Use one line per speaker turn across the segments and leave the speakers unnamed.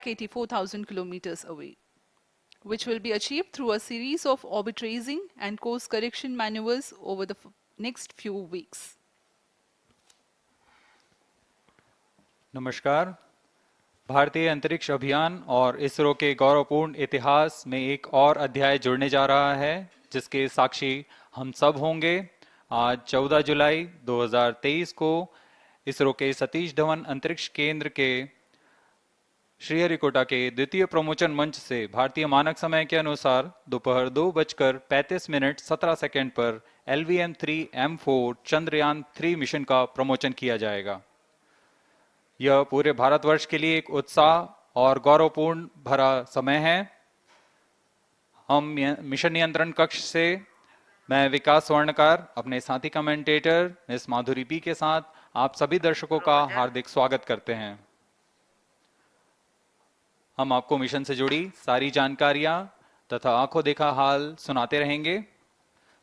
84,000 kilometers away, which will be achieved through a series of orbit raising and course correction maneuvers over the next few weeks.
नमस्कार। भारतीय अंतरिक्ष अभियान और इसरो के गौरवपूर्ण इतिहास में एक और अध्याय जुड़ने जा रहा है, जिसके साक्षी हम सब होंगे। आज 14 जुलाई 2023 को इसरो के सतीश धवन अंतरिक्ष केंद्र के श्रीहरिकोटा के द्वितीय प्रमोचन मंच से भारतीय मानक समय के अनुसार दोपहर 2:35:17 पर LVM3-M4 चंद्रयान-3 मिशन का प्रमोचन किया जाएगा। यह पूरे भारतवर्ष के लिए एक उत्साह और गौरवपूर्ण भरा समय है। हम मिशन नियंत्रण कक्ष से मैं विकास स्वर्णकार अपने साथी कमेंटेटर मिस माधुरी पी के साथ आप सभी दर्शकों का हार्दिक स्वागत करते हैं। हम आपको मिशन से जुड़ी सारी जानकारियां तथा आंखों देखा हाल सुनाते रहेंगे,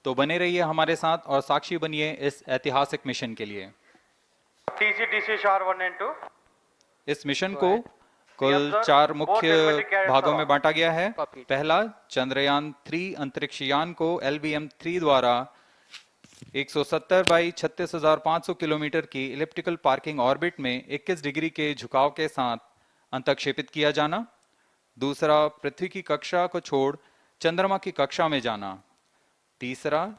तो बने रहिए हमारे साथ और साक्षी बनिए इस ऐतिहासिक मिशन के लिए।
SHAR 1 and 2।
इस मिशन को कुल 4 मुख्य भागों में बांटा गया है। पहला, चंद्रयान-3 अंतरिक्ष यान को LVM-3 द्वारा 170 बाई 36,500 किलोमीटर की इलिप्टिकल पार्किंग ऑर्बिट में 21 डिग्री के झुकाव के साथ अंतक्षेपित किया जाना। दूसरा, पृथ्वी की कक्षा को छोड़ चंद्रमा की कक्षा में जाना। तीसरा,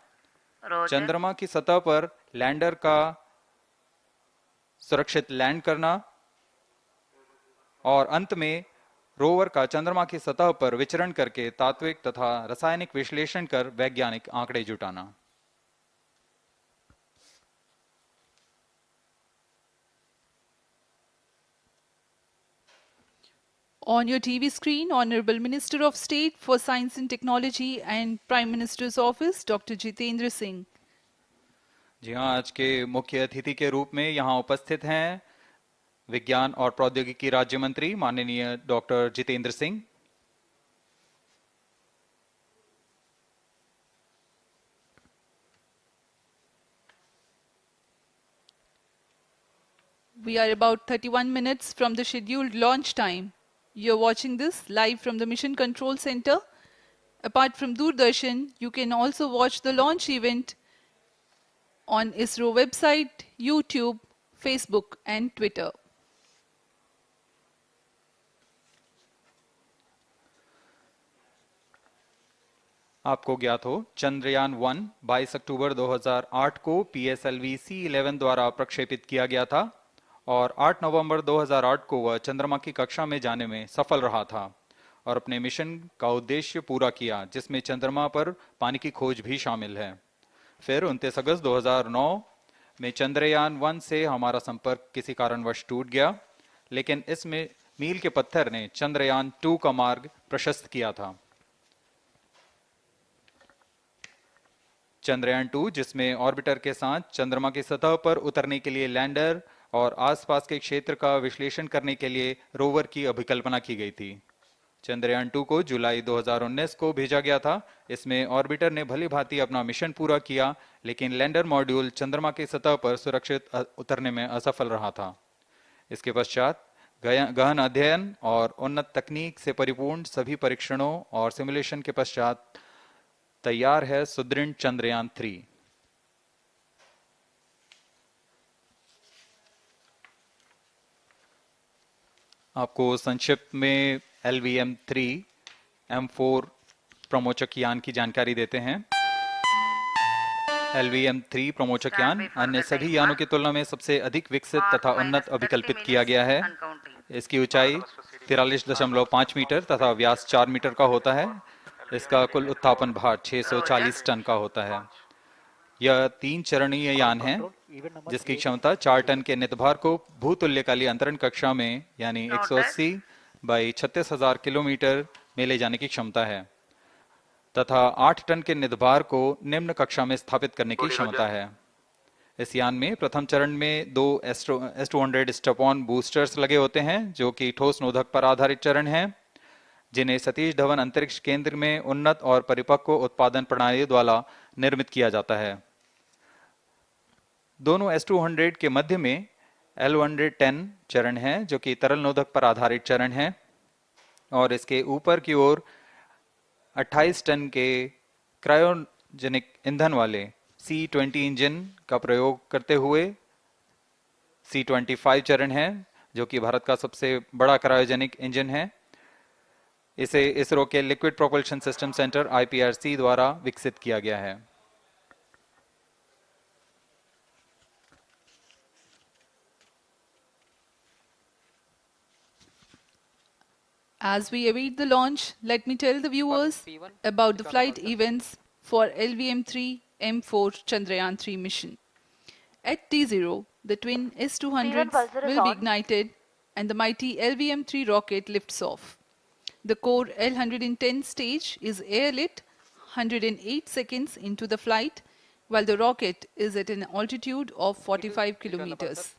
चंद्रमा की सतह पर लैंडर का सुरक्षित लैंड करना। और अंत में रोवर का चंद्रमा की सतह पर विचरण करके तात्विक तथा रासायनिक विश्लेषण कर वैज्ञानिक आंकड़े जुटाना।
On your TV screen, Honorable Minister of State for Science and Technology and Prime Minister's Office, Dr. Jitendra Singh.
जी हाँ, आज के मुख्य अतिथि के रूप में यहाँ उपस्थित हैं विज्ञान और प्रौद्योगिकी राज्य मंत्री माननीय doctor Jitendra Singh.
We are about 31 minutes from the scheduled launch time. You're watching this live from the Mission Control Center. Apart from Doordarshan, you can also watch the launch event on ISRO website, YouTube, Facebook and Twitter.
आपको ज्ञात हो, चंद्रयान-1 22 अक्टूबर 2008 को PSLV-C11 द्वारा प्रक्षेपित किया गया था और 8 नवंबर 2008 को वह चंद्रमा की कक्षा में जाने में सफल रहा था और अपने मिशन का उद्देश्य पूरा किया, जिसमें चंद्रमा पर पानी की खोज भी शामिल है। फिर 29 अगस्त 2009 में चंद्रयान-1 से हमारा संपर्क किसी कारणवश टूट गया, लेकिन इसमें मील के पत्थर ने चंद्रयान-2 का मार्ग प्रशस्त किया था। चंद्रयान-2, जिसमें ऑर्बिटर के साथ चंद्रमा की सतह पर उतरने के लिए लैंडर और आसपास के क्षेत्र का विश्लेषण करने के लिए रोवर की अभिकल्पना की गई थी। चंद्रयान-2 को जुलाई 2019 को भेजा गया था। इसमें ऑर्बिटर ने भली भांति अपना मिशन पूरा किया, लेकिन लैंडर मॉड्यूल चंद्रमा की सतह पर सुरक्षित उतरने में असफल रहा था। इसके पश्चात गहन अध्ययन और उन्नत तकनीक से परिपूर्ण सभी परीक्षणों और सिमुलेशन के पश्चात तैयार है सुदृढ़ चंद्रयान-3। आपको संक्षिप्त में LVM3-M4 प्रमोचक यान की जानकारी देते हैं। LVM3 प्रमोचक यान अन्य सभी यानों की तुलना में सबसे अधिक विकसित तथा उन्नत अभिकल्पित किया गया है। इसकी ऊंचाई 43.5 मीटर तथा व्यास 4 मीटर का होता है। इसका कुल उत्थापन भार 640 टन का होता है। यह 3 चरणीय यान है, जिसकी क्षमता 4 टन के नितभार को भूतुल्यकालीय अंतरण कक्षा में यानी 180 बाई 36,000 किलोमीटर में ले जाने की क्षमता है तथा 8 टन के नितभार को निम्न कक्षा में स्थापित करने की क्षमता है। इस यान में प्रथम चरण में 2 S200 स्टेप-ऑन बूस्टर्स लगे होते हैं, जो कि ठोस नोदक पर आधारित चरण हैं, जिन्हें सतीश धवन अंतरिक्ष केंद्र में उन्नत और परिपक्व उत्पादन प्रणाली द्वारा निर्मित किया जाता है। दोनों S200 के मध्य में L110 चरण है, जो कि तरल नोदक पर आधारित चरण है। और इसके ऊपर की ओर 28 टन के क्रायोजेनिक ईंधन वाले C-20 इंजन का प्रयोग करते हुए C-25 चरण है, जो कि भारत का सबसे बड़ा क्रायोजेनिक इंजन है। इसे इसरो के liquid propulsion system centre IPRC द्वारा विकसित किया गया है।
As we await the launch, let me tell the viewers about the flight events for LVM3-M4 Chandrayaan-3 mission. At T0, the twin S-200s will be ignited and the mighty LVM-3 rocket lifts off. The core L-110 stage is airlit 108 seconds into the flight, while the rocket is at an altitude of 45 kilometers.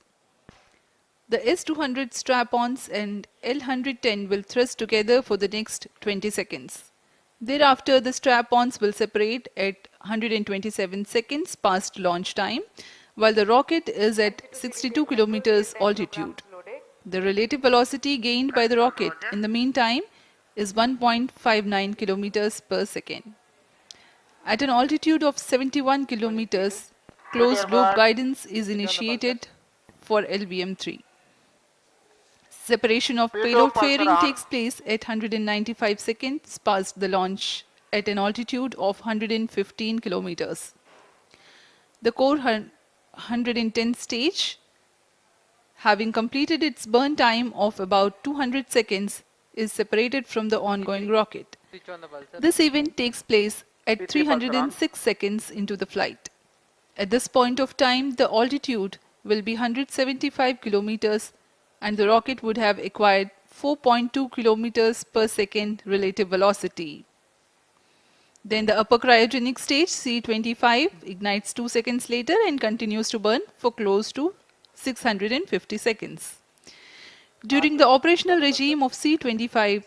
The S-200 strap-ons and L-110 will thrust together for the next 20 seconds. Thereafter, the strap-ons will separate at 127 seconds past launch time, while the rocket is at 62 kilometers altitude. The relative velocity gained by the rocket in the meantime is 1.59 kilometers per second. At an altitude of 71 kilometers, closed loop guidance is initiated for LVM-3. Separation of payload fairing takes place at 195 seconds past the launch at an altitude of 115 kilometers. The core 110 stage, having completed its burn time of about 200 seconds, is separated from the ongoing rocket. This event takes place at 306 seconds into the flight. At this point of time, the altitude will be 175 kilometers and the rocket would have acquired 4.2 kilometers per second relative velocity. Then the upper cryogenic stage C-25 ignites 2 seconds later and continues to burn for close to 650 seconds. During the operational regime of C-25,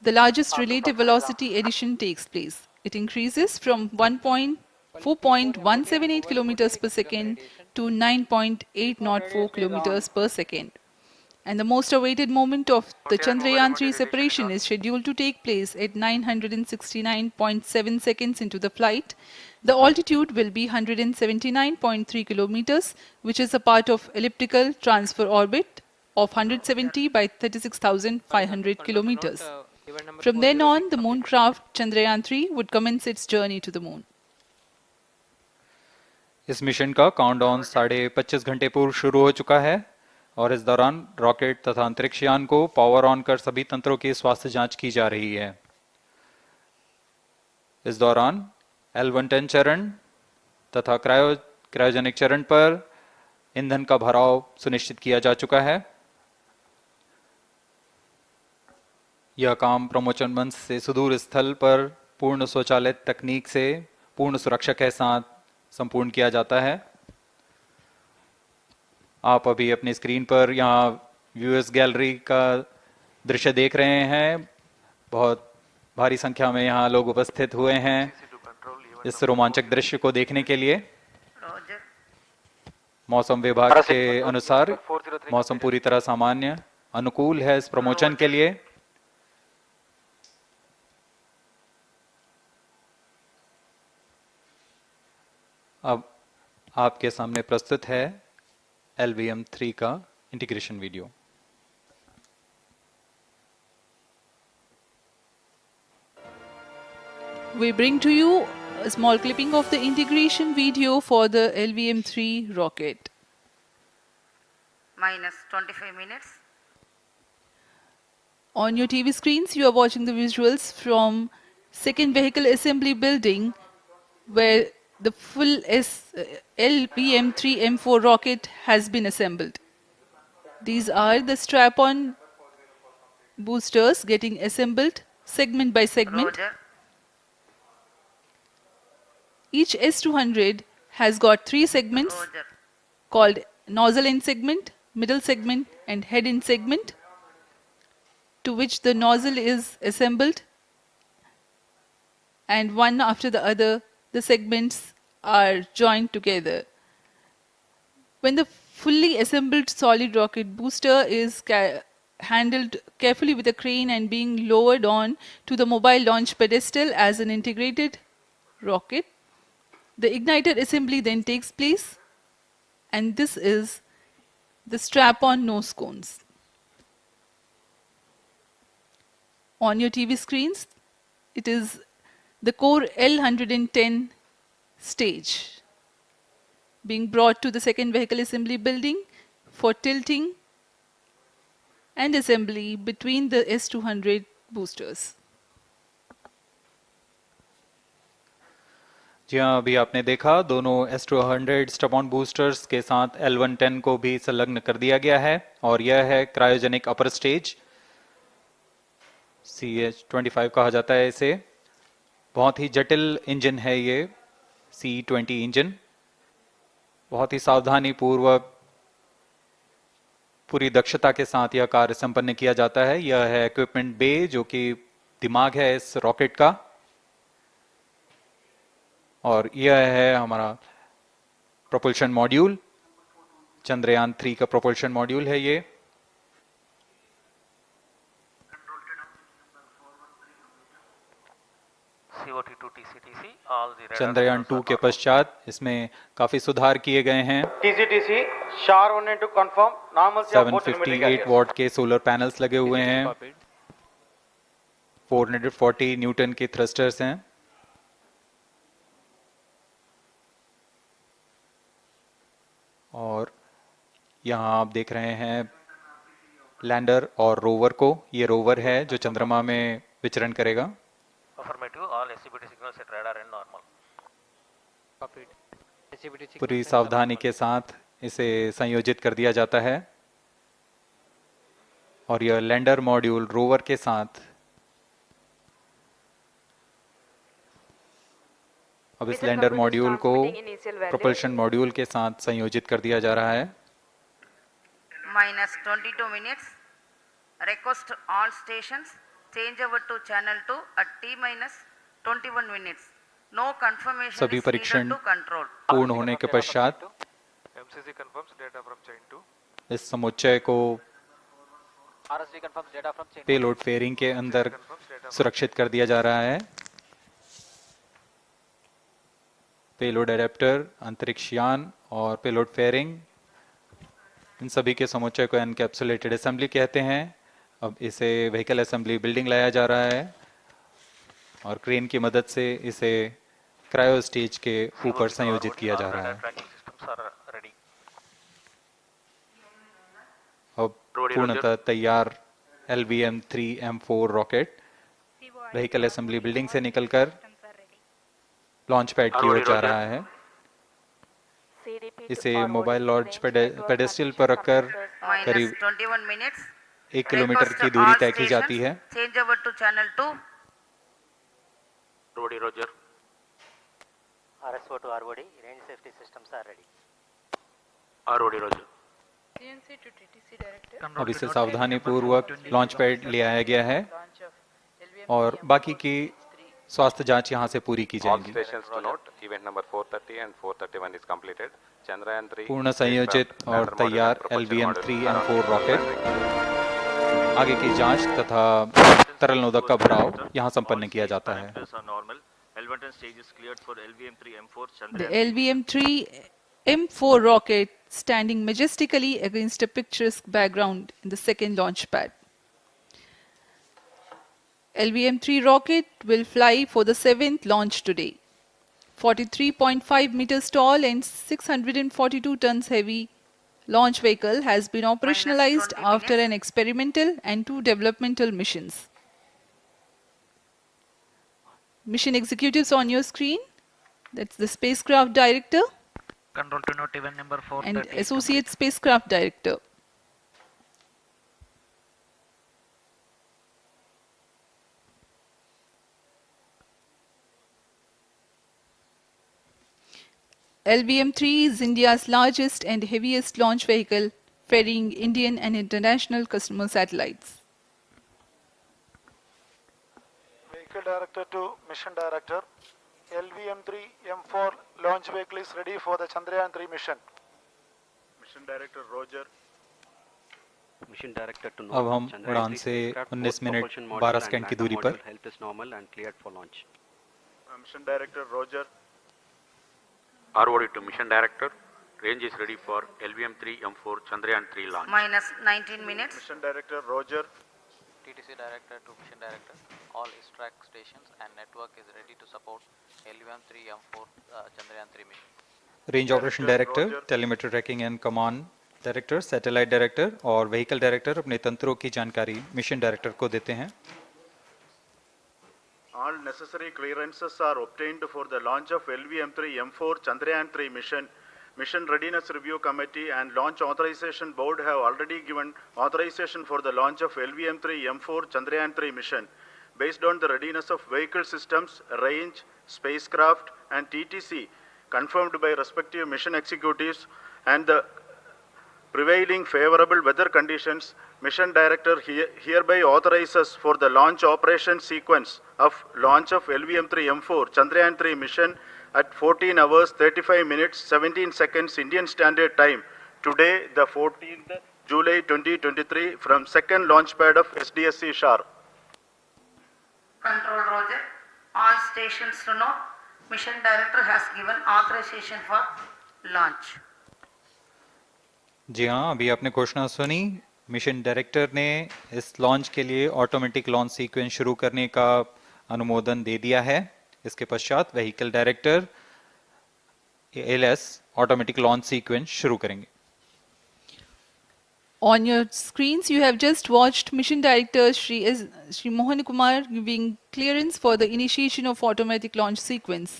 the largest relative velocity addition takes place. It increases from 4.178 kilometers per second to 9.804 kilometers per second. And the most awaited moment of the Chandrayaan-3 separation is scheduled to take place at 969.7 seconds into the flight. The altitude will be 179.3 kilometers, which is a part of elliptical transfer orbit of 170 by 36,500 kilometers. From then on, the moon craft Chandrayaan-3 would commence its journey to the moon.
इस mission का countdown 25.5 घंटे पूर्व शुरू हो चुका है और इस दौरान रॉकेट तथा अंतरिक्ष यान को पावर ऑन कर सभी तंत्रों की स्वास्थ्य जांच की जा रही है। इस दौरान L-110 चरण तथा क्रायोजेनिक चरण पर ईंधन का भराव सुनिश्चित किया जा चुका है। यह काम प्रमोशन मंच से सुदूर स्थल पर पूर्ण स्वचालित तकनीक से पूर्ण सुरक्षा के साथ संपूर्ण किया जाता है। आप अभी अपनी स्क्रीन पर यहाँ व्यूअर्स गैलरी का दृश्य देख रहे हैं। बहुत भारी संख्या में यहाँ लोग उपस्थित हुए हैं इस रोमांचक दृश्य को देखने के लिए। मौसम विभाग के अनुसार मौसम पूरी तरह सामान्य अनुकूल है इस प्रमोशन के लिए। अब आपके सामने प्रस्तुत है LVM3 का integration video.
We bring to you a small clipping of the integration video for the LVM3 rocket.
Minus 25 minutes.
On your TV screens, you are watching the visuals from second vehicle assembly building where the full LVM3-M4 rocket has been assembled. These are the strap-on boosters getting assembled segment by segment.
Roger.
Each S-200 has got 3 segments
Roger.
called nozzle end segment, middle segment and head end segment, to which the nozzle is assembled, and one after the other the segments are joined together. When the fully assembled solid rocket booster is handled carefully with a crane and being lowered on to the mobile launch pedestal as an integrated rocket. The igniter assembly then takes place, and this is the strap-on nose cones. On your TV screens, it is the core L110 stage being brought to the second vehicle assembly building for tilting and assembly between the S200 boosters.
जी हाँ, अभी आपने देखा दोनों S200 stub-on boosters के साथ L110 को भी संलग्न कर दिया गया है और यह है क्रायोजेनिक अपर स्टेज, CH25 कहा जाता है इसे। बहुत ही जटिल इंजन है ये C20 इंजन। बहुत ही सावधानी पूर्वक पूरी दक्षता के साथ यह कार्य संपन्न किया जाता है। यह है इक्विपमेंट बे, जो कि दिमाग है इस रॉकेट का, और यह है हमारा प्रोपल्शन मॉड्यूल, चंद्रयान 3 का प्रोपल्शन मॉड्यूल है ये। चंद्रयान 2 के पश्चात इसमें काफी सुधार किए गए हैं।
TCTC SHAR 1 and 2 confirm. Normalcy of both
758 what के सोलर पैनल्स लगे हुए हैं, 440 न्यूटन के थ्रस्टर्स हैं। और यहाँ आप देख रहे हैं लैंडर और रोवर को। ये रोवर है जो चंद्रमा में विचरण करेगा। पूरी सावधानी के साथ इसे संयोजित कर दिया जाता है और यह लैंडर मॉड्यूल रोवर के साथ अब इस लैंडर मॉड्यूल को प्रोपल्शन मॉड्यूल के साथ संयोजित कर दिया जा रहा है।
-22 minutes. Request all stations change over to channel 2 at T-21 minutes. No confirmation
सभी
is needed
परीक्षण
to control.
पूर्ण होने के पश्चात
MCC confirms data from chain 2.
इस समुच्चय को पेलोड फेयरिंग के अंदर सुरक्षित कर दिया जा रहा है। पेलोड एडेप्टर, अंतरिक्ष यान और पेलोड फेयरिंग, इन सभी के समुच्चय को एनकैप्सुलेटेड असेंबली कहते हैं। अब इसे व्हीकल असेंबली बिल्डिंग लाया जा रहा है और क्रेन की मदद से इसे क्रायो स्टेज के ऊपर संयोजित किया जा रहा है। अब पूर्णतः तैयार LVM3-M4 rocket vehicle assembly building से निकलकर लॉन्च पैड की ओर जा रहा है। इसे मोबाइल लॉन्च पेडेस्टल पर रखकर करीब
21 minutes.
1 किलोमीटर की
Request
दूरी
all
तय की जाती है।
stations change over to channel 2.
Rodi Roger.
RSO to ROD, range safety systems are ready.
Rodi Roger.
CNC to TTC director.
अब इसे सावधानी पूर्वक लॉन्च पैड ले आया गया है और बाकी की स्वास्थ्य जांच यहां से पूरी की
All
जाएगी।
stations to note, event number 430 and 431 is completed. Chandrayaan 3
पूर्ण संयोजित और तैयार LVM3-M4 रॉकेट आगे की जांच तथा तरल नोदक का भराव यहां संपन्न किया जाता है।
The LVM3-M4 rocket standing majestically against a picturesque background in the second launch pad. LVM3 rocket will fly for the 7th launch today. 43.5 meters tall and 642 tons heavy launch vehicle has been operationalized after an experimental and 2 developmental missions. Mission executives on your screen. That's the spacecraft director
Control to note event number 4.
and associate spacecraft director. LVM-3 is India's largest and heaviest launch vehicle, ferrying Indian and international customer satellites.
Vehicle Director to Mission Director. LVM3-M4 launch vehicle is ready for the Chandrayaan-3 mission.
Mission Director Roger.
Mission Director to
अब हम
Chandrayaan-3
उड़ान से
spacecraft,
19
both
minute
propulsion
12
module
second
and
की
LACA
दूरी
module
पर
health is normal and cleared for launch.
Mission Director Roger.
ROD to Mission Director. Range is ready for LVM3-M4 Chandrayaan-3 launch.
minus 19 minutes.
Mission Director Roger.
TTC Director to Mission Director. All track stations and network is ready to support LVM3-M4 Chandrayaan-3 mission.
Range operation director, telemetry tracking and command director, satellite director और vehicle director अपने तंत्रों की जानकारी mission director को देते हैं।
All necessary clearances are obtained for the launch of LVM3-M4 Chandrayaan-3 mission. Mission Readiness Review Committee and Launch Authorization Board have already given authorization for the launch of LVM3-M4 Chandrayaan-3 mission. Based on the readiness of vehicle systems, range, spacecraft and TTC confirmed by respective mission executives and the prevailing favorable weather conditions, Mission Director hereby authorizes for the launch operation sequence of launch of LVM3-M4 Chandrayaan-3 mission at 14 hours 35 minutes 17 seconds Indian Standard Time today, the 14th July 2023 from second launch pad of SDSC SHAR.
Control Roger. All stations to know. Mission Director has given authorization for launch.
जी हाँ, अभी आपने घोषणा सुनी। Mission director ने इस launch के लिए automatic launch sequence शुरू करने का अनुमोदन दे दिया है। इसके पश्चात vehicle director LS automatic launch sequence शुरू करेंगे।
On your screens, you have just watched Mission Director Shri Mohan Kumar giving clearance for the initiation of automatic launch sequence.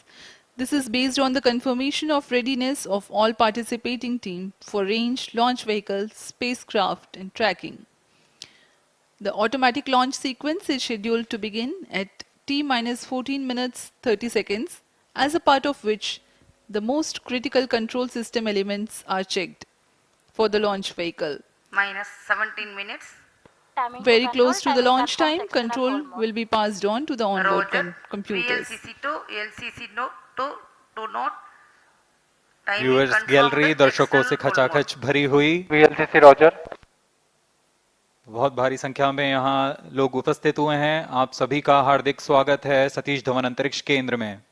This is based on the confirmation of readiness of all participating team for range, launch vehicles, spacecraft and tracking. The automatic launch sequence is scheduled to begin at T-14 minutes 30 seconds, as a part of which the most critical control system elements are checked for the launch vehicle.
Minus 17 minutes.
Very close to the launch time, control will be passed on to the onboard
Roger.
computers.
VLCC to LCC to note. Timing
viewers
confirmed
gallery
with
दर्शकों
external
से
full
खचाखच भरी हुई।
VLCC Roger.
बहुत भारी संख्या में यहाँ लोग उपस्थित हुए हैं। आप सभी का हार्दिक स्वागत है सतीश धवन अंतरिक्ष केंद्र में।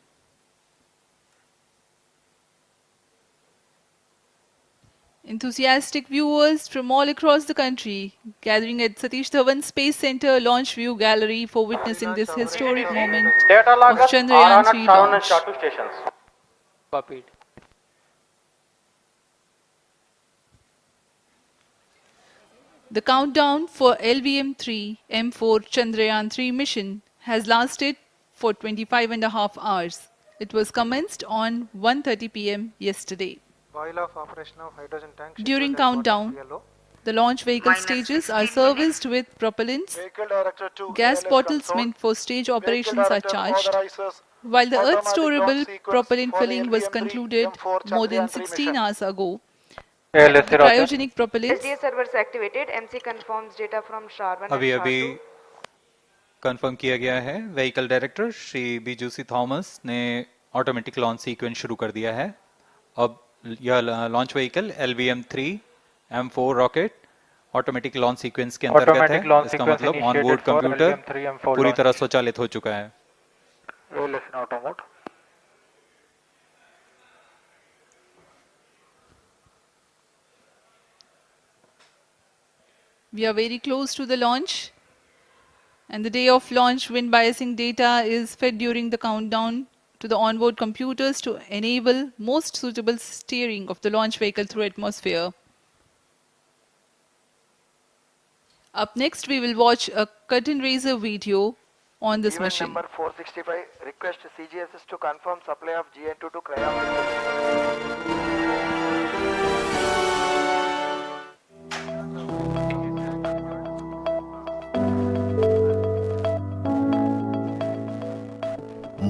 Enthusiastic viewers from all across the country gathering at Satish Dhawan Space Center Launch View Gallery for witnessing this historic moment
Data
of
loggers are on
Chandrayaan-3
at 7 and
launch.
SHAR 2 stations. Copied.
The countdown for LVM3-M4 Chandrayaan-3 mission has lasted for 25.5 hours. It was commenced on 1:30 p.m. yesterday.
While of operation of hydrogen tank.
During countdown, the launch vehicle
Minus
stages
16
are serviced with propellants.
Vehicle Director to
Gas
ALS
bottles
console.
meant for stage
Vehicle
operations are
Director
charged.
authorizes
While the
automatic
Earth-storable
launch sequence
propellant
for the
filling was
LVM3
concluded
M4
more than
Chandrayaan-3
16
mission.
hours ago,
ALS
the cryogenic propellants
SDS servers activated. MC confirms data from SHAR 1
अभी
and
अभी
SHAR 2.
Confirm किया गया है। Vehicle director Shri बीजूसी Thomas ने automatic launch sequence शुरू कर दिया है। अब यह launch vehicle LVM3-M4 rocket automatic launch sequence के अंतर्गत है। इसका मतलब ऑनबोर्ड कंप्यूटर पूरी तरह स्वचालित हो चुका है।
ALS in auto mode.
we are very close to the launch, and the day of launch wind biasing data is fed during the countdown to the onboard computers to enable most suitable steering of the launch vehicle through atmosphere. Up next, we will watch a curtain raiser video on this
Event
mission.
number 465. Request CGSS to confirm supply of GN2 to cryo.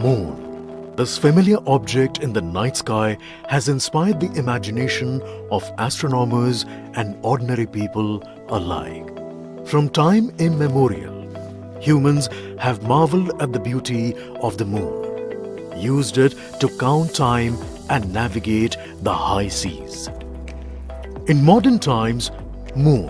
Moon. This familiar object in the night sky has inspired the imagination of astronomers and ordinary people alike. From time immemorial, humans have marveled at the beauty of the moon, used it to count time and navigate the high seas. In modern times, moon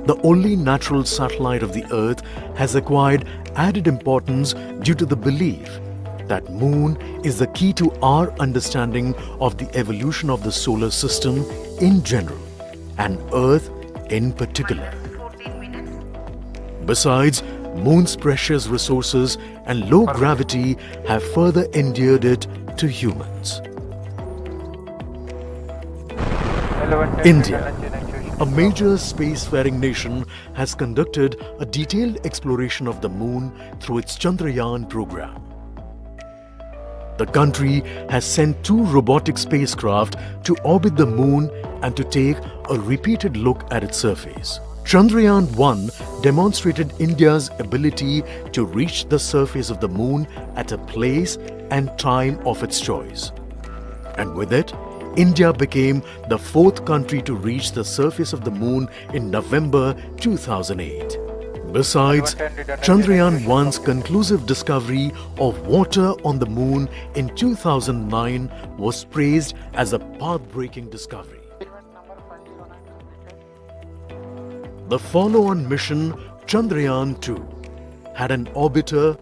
the only natural satellite of the Earth, has acquired added importance due to the belief that Moon is the key to our understanding of the evolution of the solar system in general and Earth in particular. Besides, Moon's precious resources and low gravity have further endeared it to humans. India, a major spacefaring nation, has conducted a detailed exploration of the Moon through its Chandrayaan program. The country has sent 2 robotic spacecraft to orbit the Moon and to take a repeated look at its surface. Chandrayaan-1 demonstrated India's ability to reach the surface of the Moon at a place and time of its choice. And with it, India became the 4th country to reach the surface of the Moon in November 2008. Besides, Chandrayaan-1's conclusive discovery of water on the Moon in 2009 was praised as a path-breaking discovery. The follow-on mission, Chandrayaan-2, had an orbiter,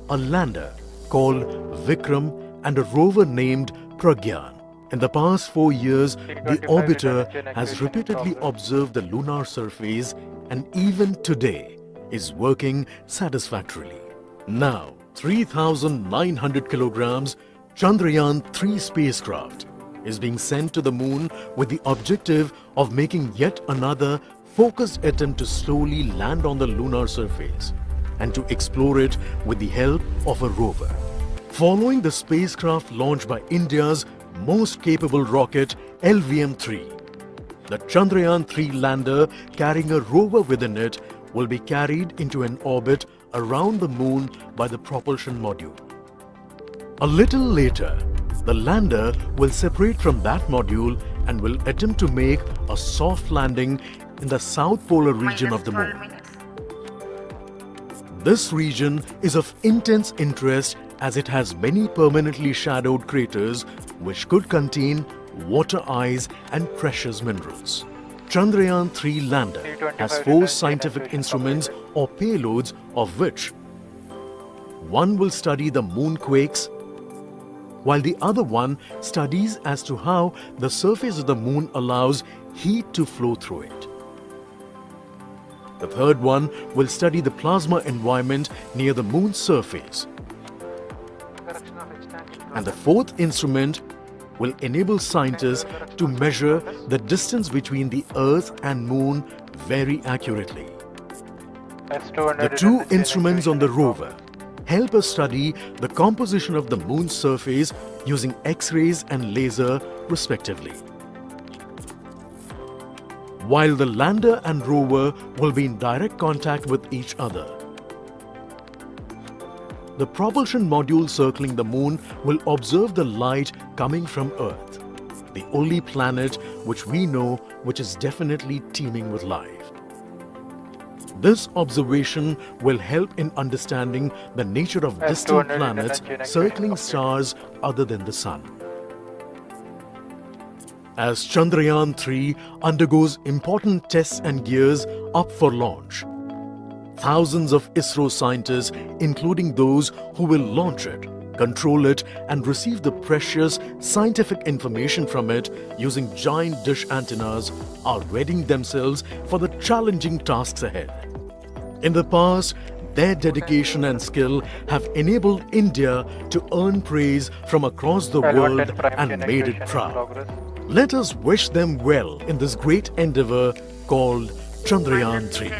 a lander called Vikram, and a rover named Pragyan. In the past 4 years, the orbiter has repeatedly observed the lunar surface and even today is working satisfactorily. Now, 3,900 kilograms Chandrayaan-3 spacecraft is being sent to the Moon with the objective of making yet another focused attempt to slowly land on the lunar surface and to explore it with the help of a rover. Following the spacecraft launched by India's most capable rocket, LVM3, the Chandrayaan-3 lander carrying a rover within it will be carried into an orbit around the Moon by the propulsion module. A little later, the lander will separate from that module and will attempt to make a soft landing in the south polar region of the Moon. This region is of intense interest as it has many permanently shadowed craters which could contain water ice and precious minerals. Chandrayaan-3 lander has 4 scientific instruments or payloads, of which one will study the moonquakes, while the other one studies as to how the surface of the Moon allows heat to flow through it. The third one will study the plasma environment near the Moon's surface. And the 4th instrument will enable scientists to measure the distance between the Earth and Moon very accurately. The 2 instruments on the rover help us study the composition of the Moon's surface using X-rays and laser respectively. While the lander and rover will be in direct contact with each other. The propulsion module circling the Moon will observe the light coming from Earth, the only planet which we know which is definitely teeming with life. This observation will help in understanding the nature of distant planets circling stars other than the Sun. As Chandrayaan-3 undergoes important tests and gears up for launch, thousands of ISRO scientists, including those who will launch it, control it and receive the precious scientific information from it using giant dish antennas, are readying themselves for the challenging tasks ahead. In the past, their dedication and skill have enabled India to earn praise from across the world and made it proud. Let us wish them well in this great endeavor called Chandrayaan-3.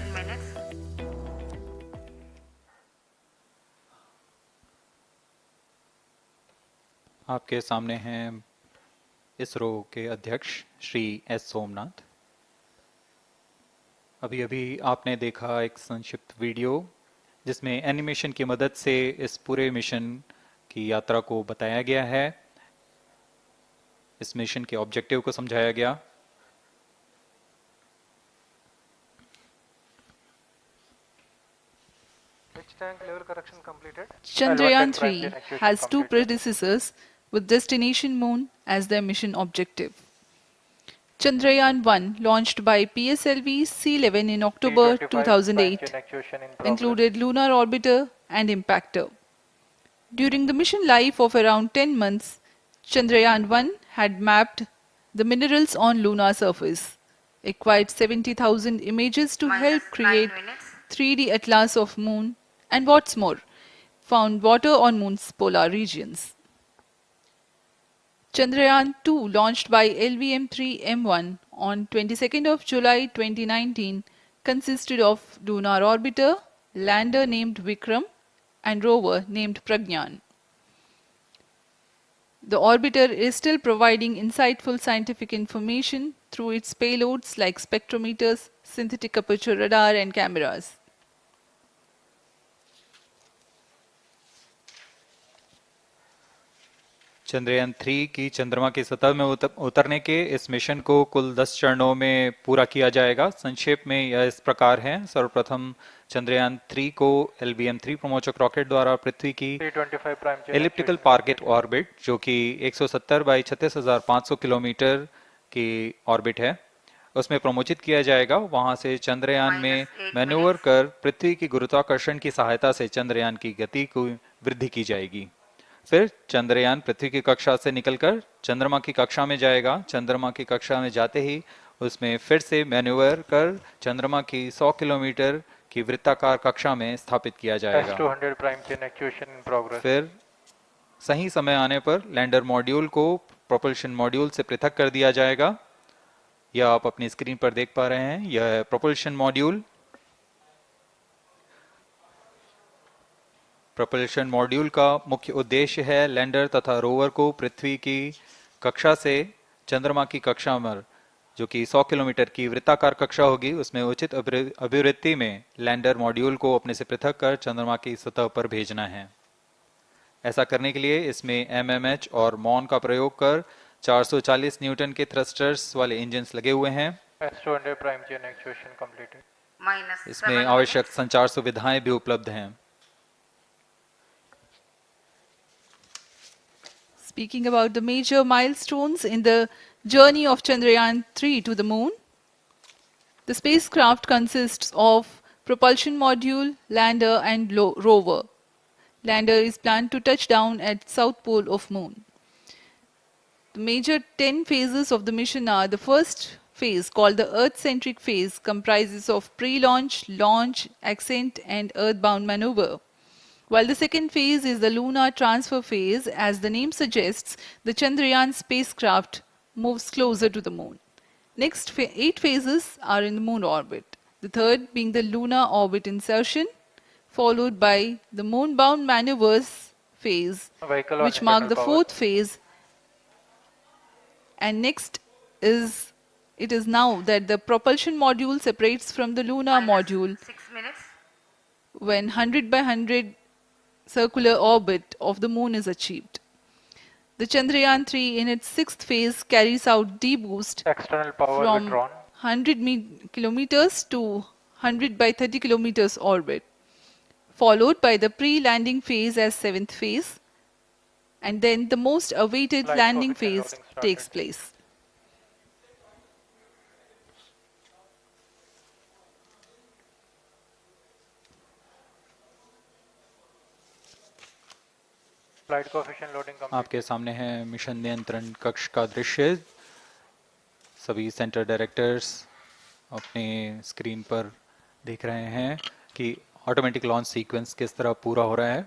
आपके सामने हैं इसरो के अध्यक्ष Shri S Somnath. अभी अभी आपने देखा एक संक्षिप्त वीडियो जिसमें एनिमेशन की मदद से इस पूरे मिशन की यात्रा को बताया गया है, इस मिशन के ऑब्जेक्टिव को समझाया गया।
Chandrayaan-3 has 2 predecessors with destination Moon as their mission objective. Chandrayaan-1, launched by PSLV C-11 in October 2008, included lunar orbiter and impactor. During the mission life of around 10 months, Chandrayaan-1 had mapped the minerals on lunar surface, acquired 70,000 images to help create 3D atlas of moon, and what's more, found water on moon's polar regions. Chandrayaan-2, launched by LVM3-M1 on 22nd of July 2019, consisted of lunar orbiter, lander named Vikram, and rover named Pragyan. The orbiter is still providing insightful scientific information through its payloads like spectrometers, synthetic aperture radar, and cameras.
Chandrayaan 3 की चंद्रमा की सतह में उतरने के इस mission को कुल 10 चरणों में पूरा किया जाएगा। संक्षेप में यह इस प्रकार है। सर्वप्रथम चंद्रयान 3 को LVM3 प्रमोचक रॉकेट द्वारा पृथ्वी की एलिप्टिकल टारगेट ऑर्बिट, जो कि 170 बाई 36,500 किलोमीटर की ऑर्बिट है, उसमें प्रमोचित किया जाएगा। वहां से चंद्रयान में मैन्यूवर कर पृथ्वी की गुरुत्वाकर्षण की सहायता से चंद्रयान की गति को वृद्धि की जाएगी। फिर चंद्रयान पृथ्वी की कक्षा से निकलकर चंद्रमा की कक्षा में जाएगा। चंद्रमा की कक्षा में जाते ही उसमें फिर से मैन्यूवर कर चंद्रमा की 100 किलोमीटर की वृत्ताकार कक्षा में स्थापित किया जाएगा। फिर सही समय आने पर लैंडर मॉड्यूल को प्रोपल्शन मॉड्यूल से पृथक कर दिया जाएगा। यह आप अपनी स्क्रीन पर देख पा रहे हैं। यह है प्रोपल्शन मॉड्यूल। प्रोपल्शन मॉड्यूल का मुख्य उद्देश्य है लैंडर तथा रोवर को पृथ्वी की कक्षा से चंद्रमा की कक्षा में, जो कि 100 किलोमीटर की वृत्ताकार कक्षा होगी, उसमें उचित अभिवृत्ति में लैंडर मॉड्यूल को अपने से पृथक कर चंद्रमा की सतह पर भेजना है। ऐसा करने के लिए इसमें MMH और मॉन का प्रयोग कर 440 न्यूटन के थ्रस्टर्स वाले इंजन्स लगे हुए हैं। इसमें आवश्यक संचार सुविधाएं भी उपलब्ध हैं।
Speaking about the major milestones in the journey of Chandrayaan-3 to the moon, the spacecraft consists of propulsion module, lander and rover. Lander is planned to touch down at south pole of moon. The major 10 phases of the mission are: the first phase, called the Earth-centric phase, comprises of pre-launch, launch, ascent and earthbound maneuver. While the second phase is the lunar transfer phase, as the name suggests, the Chandrayaan spacecraft moves closer to the moon. Next 8 phases are in the moon orbit. The third being the lunar orbit insertion, followed by the moon-bound maneuvers phase, which mark the fourth phase. And next it is now that the propulsion module separates from the lunar module when 100 by 100 circular orbit of the moon is achieved. The Chandrayaan-3 in its sixth phase carries out D-boost from 100 kilometers to 100 by 30 kilometers orbit, followed by the pre-landing phase as seventh phase, and then the most awaited landing phase takes place.
आपके सामने है mission नियंत्रण कक्ष का दृश्य। सभी centre directors अपने screen पर देख रहे हैं कि ऑटोमेटिक लॉन्च सीक्वेंस किस तरह पूरा हो रहा है।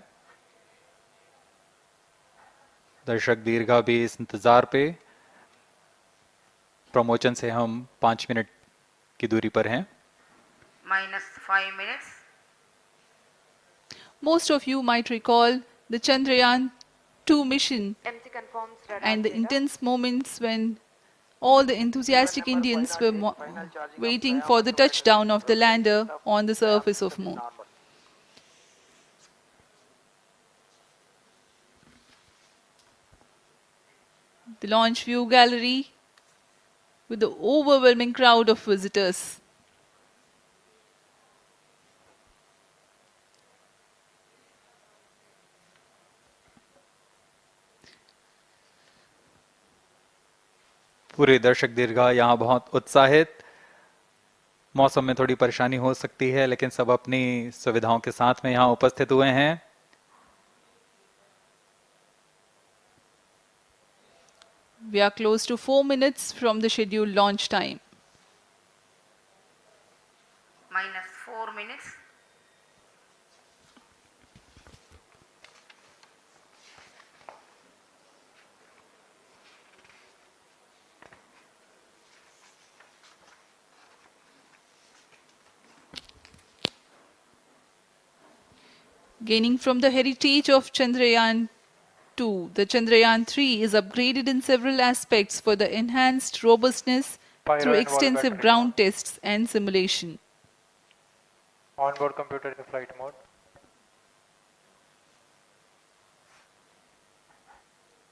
दर्शक दीर्घा भी इस इंतजार पे। प्रमोशन से हम 5 मिनट की दूरी पर हैं।
-5 minutes.
Most of you might recall the Chandrayaan-2 mission and the intense moments when all the enthusiastic Indians were waiting for the touchdown of the lander on the surface of moon. The launch view gallery with the overwhelming crowd of visitors.
पूरे दर्शक दीर्घा यहाँ बहुत उत्साहित। मौसम में थोड़ी परेशानी हो सकती है, लेकिन सब अपनी सुविधाओं के साथ में यहाँ उपस्थित हुए हैं।
We are close to 4 minutes from the scheduled launch time.
minus 4 minutes.
Gaining from the heritage of Chandrayaan-2, the Chandrayaan-3 is upgraded in several aspects for the enhanced robustness through extensive ground tests and simulation.
Onboard computer in flight mode.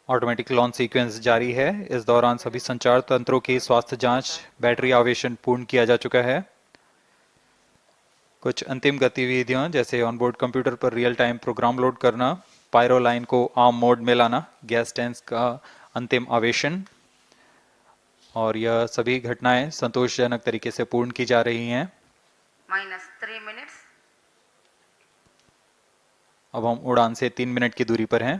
Automatic launch sequence जारी है। इस दौरान सभी संचार तंत्रों की स्वास्थ्य जांच, बैटरी आवेशन पूर्ण किया जा चुका है। कुछ अंतिम गतिविधियां जैसे ऑनबोर्ड कंप्यूटर पर रियल टाइम प्रोग्राम लोड करना, पायरो लाइन को आर्म मोड में लाना, गैस टैंक्स का अंतिम आवेशन, और यह सभी घटनाएं संतोषजनक तरीके से पूर्ण की जा रही हैं।
minus 3 minutes.
अब हम उड़ान से 3 मिनट की दूरी पर हैं।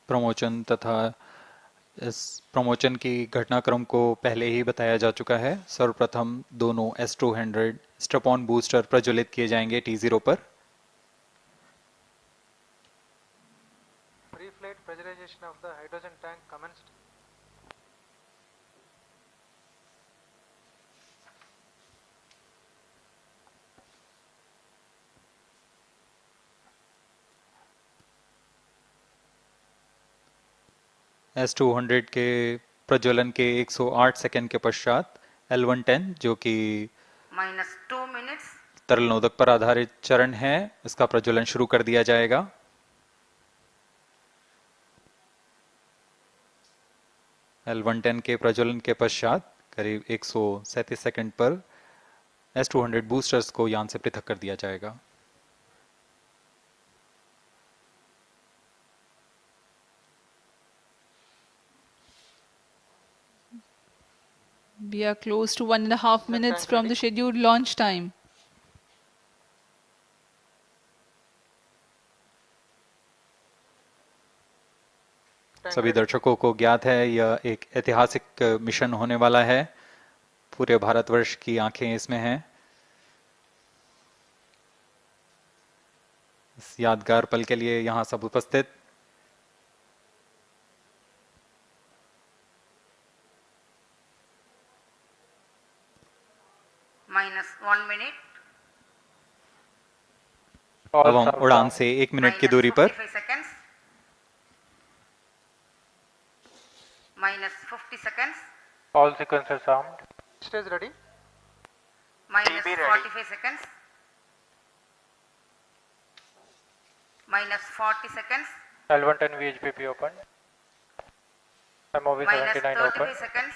प्रमोशन तथा इस प्रमोशन की घटनाक्रम को पहले ही बताया जा चुका है। सर्वप्रथम दोनों S200 स्ट्रैप-ऑन बूस्टर प्रज्वलित किए जाएंगे T0 पर।
Pre-flight pressurization of the hydrogen tank commenced.
S200 के प्रज्वलन के 108 सेकंड के पश्चात L110 जो कि
minus 2 minutes.
तरल नोदक पर आधारित चरण है, इसका प्रज्वलन शुरू कर दिया जाएगा। L110 के प्रज्वलन के पश्चात करीब 137 सेकंड पर S200 बूस्टर्स को यान से पृथक कर दिया जाएगा।
We are close to 1.5 minutes from the scheduled launch time.
सभी दर्शकों को ज्ञात है यह एक ऐतिहासिक मिशन होने वाला है। पूरे भारतवर्ष की आंखें इसमें हैं। इस यादगार पल के लिए यहाँ सब उपस्थित।
minus 1 minute.
अब हम उड़ान से 1 मिनट की दूरी पर
-45 seconds. minus 50 seconds.
All sequences armed. Stage ready.
minus 45 seconds. minus 40 seconds.
L110 VHPP open. MOV
minus
79
35
open.
seconds.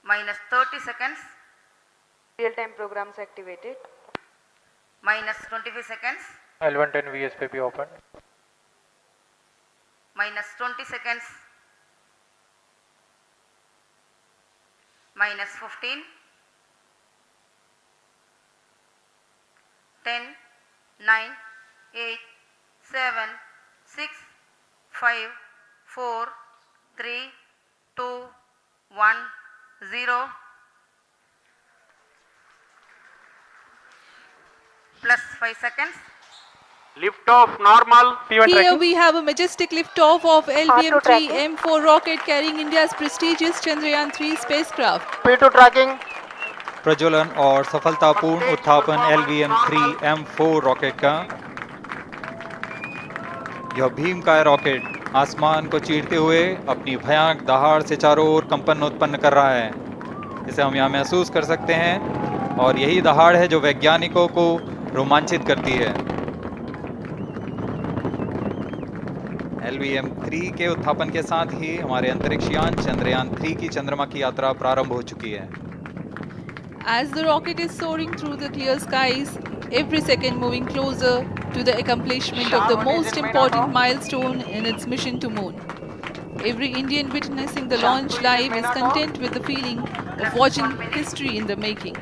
minus 30 seconds.
Real-time programs activated.
minus 25 seconds.
L110 VSPP open.
minus 20 seconds. minus 15. 10, 9, 8, 7, 6, 5, 4, 3, 2, 1, 0. Plus 5 seconds.
Lift off normal.
Here we have a majestic liftoff of LVM3-M4 rocket carrying India's prestigious Chandrayaan-3 spacecraft.
P2 tracking.
प्रज्वलन और सफलतापूर्ण उत्थापन LVM3-M4 rocket का। यह भीमकाय rocket आसमान को चीरते हुए अपनी भयानक दहाड़ से चारों ओर कंपन उत्पन्न कर रहा है। इसे हम यहाँ महसूस कर सकते हैं और यही दहाड़ है जो वैज्ञानिकों को रोमांचित करती है। LVM-3 के उत्थापन के साथ ही हमारे अंतरिक्ष यान चंद्रयान-3 की चंद्रमा की यात्रा प्रारंभ हो चुकी है।
As the rocket is soaring through the clear skies, every second moving closer to the accomplishment of the most important milestone in its mission to moon. Every Indian witnessing the launch live is content with the feeling of watching history in the making.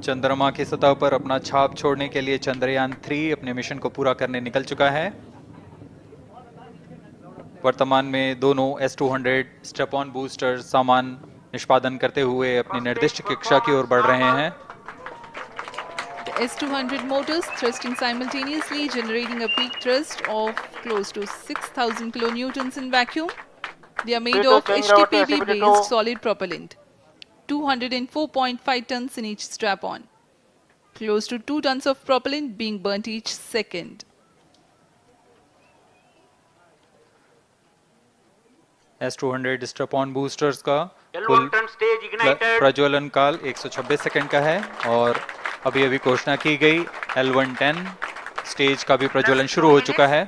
चंद्रमा की सतह पर अपना छाप छोड़ने के लिए चंद्रयान-3 अपने मिशन को पूरा करने निकल चुका है। वर्तमान में दोनों S-200 स्ट्रैप-ऑन बूस्टर सामान निष्पादन करते हुए अपनी निर्दिष्ट कक्षा की ओर बढ़ रहे हैं।
The S-200 motors thrusting simultaneously, generating a peak thrust of close to 6,000 kilonewtons in vacuum. They are made of HTPB-based solid propellant, 204.5 tons in each strap-on. Close to 2 tons of propellant being burnt each second.
S-200 strap-on boosters का कुल प्रज्वलन काल 126 second का है और अभी अभी घोषणा की गई L110 स्टेज का भी प्रज्वलन शुरू हो चुका है।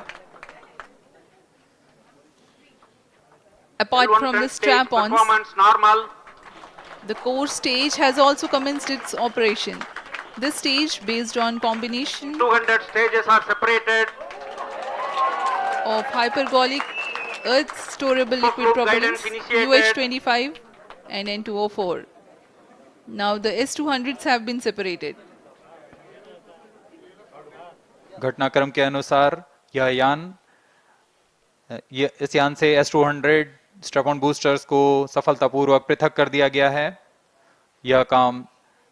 Apart from the strap-ons, the core stage has also commenced its operation. This stage, based on combination
200 stages are separated.
of hypergolic earth storable liquid propellants UH-25 and N2O4. Now the S-200s have been separated.
घटनाक्रम के अनुसार इस यान से S-200 strap-on boosters को सफलतापूर्वक पृथक कर दिया गया है। यह काम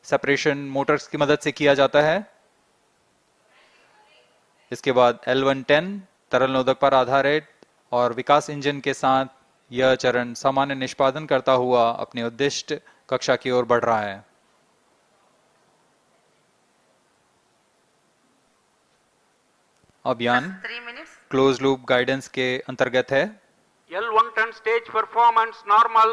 सेपरेशन मोटर्स की मदद से किया जाता है। इसके बाद L110 तरल नोदक पर आधारित और विकास इंजन के साथ यह चरण सामान्य निष्पादन करता हुआ अपनी उद्दिष्ट कक्षा की ओर बढ़ रहा है। अभियान क्लोज लूप गाइडेंस के अंतर्गत है।
L110 stage performance normal.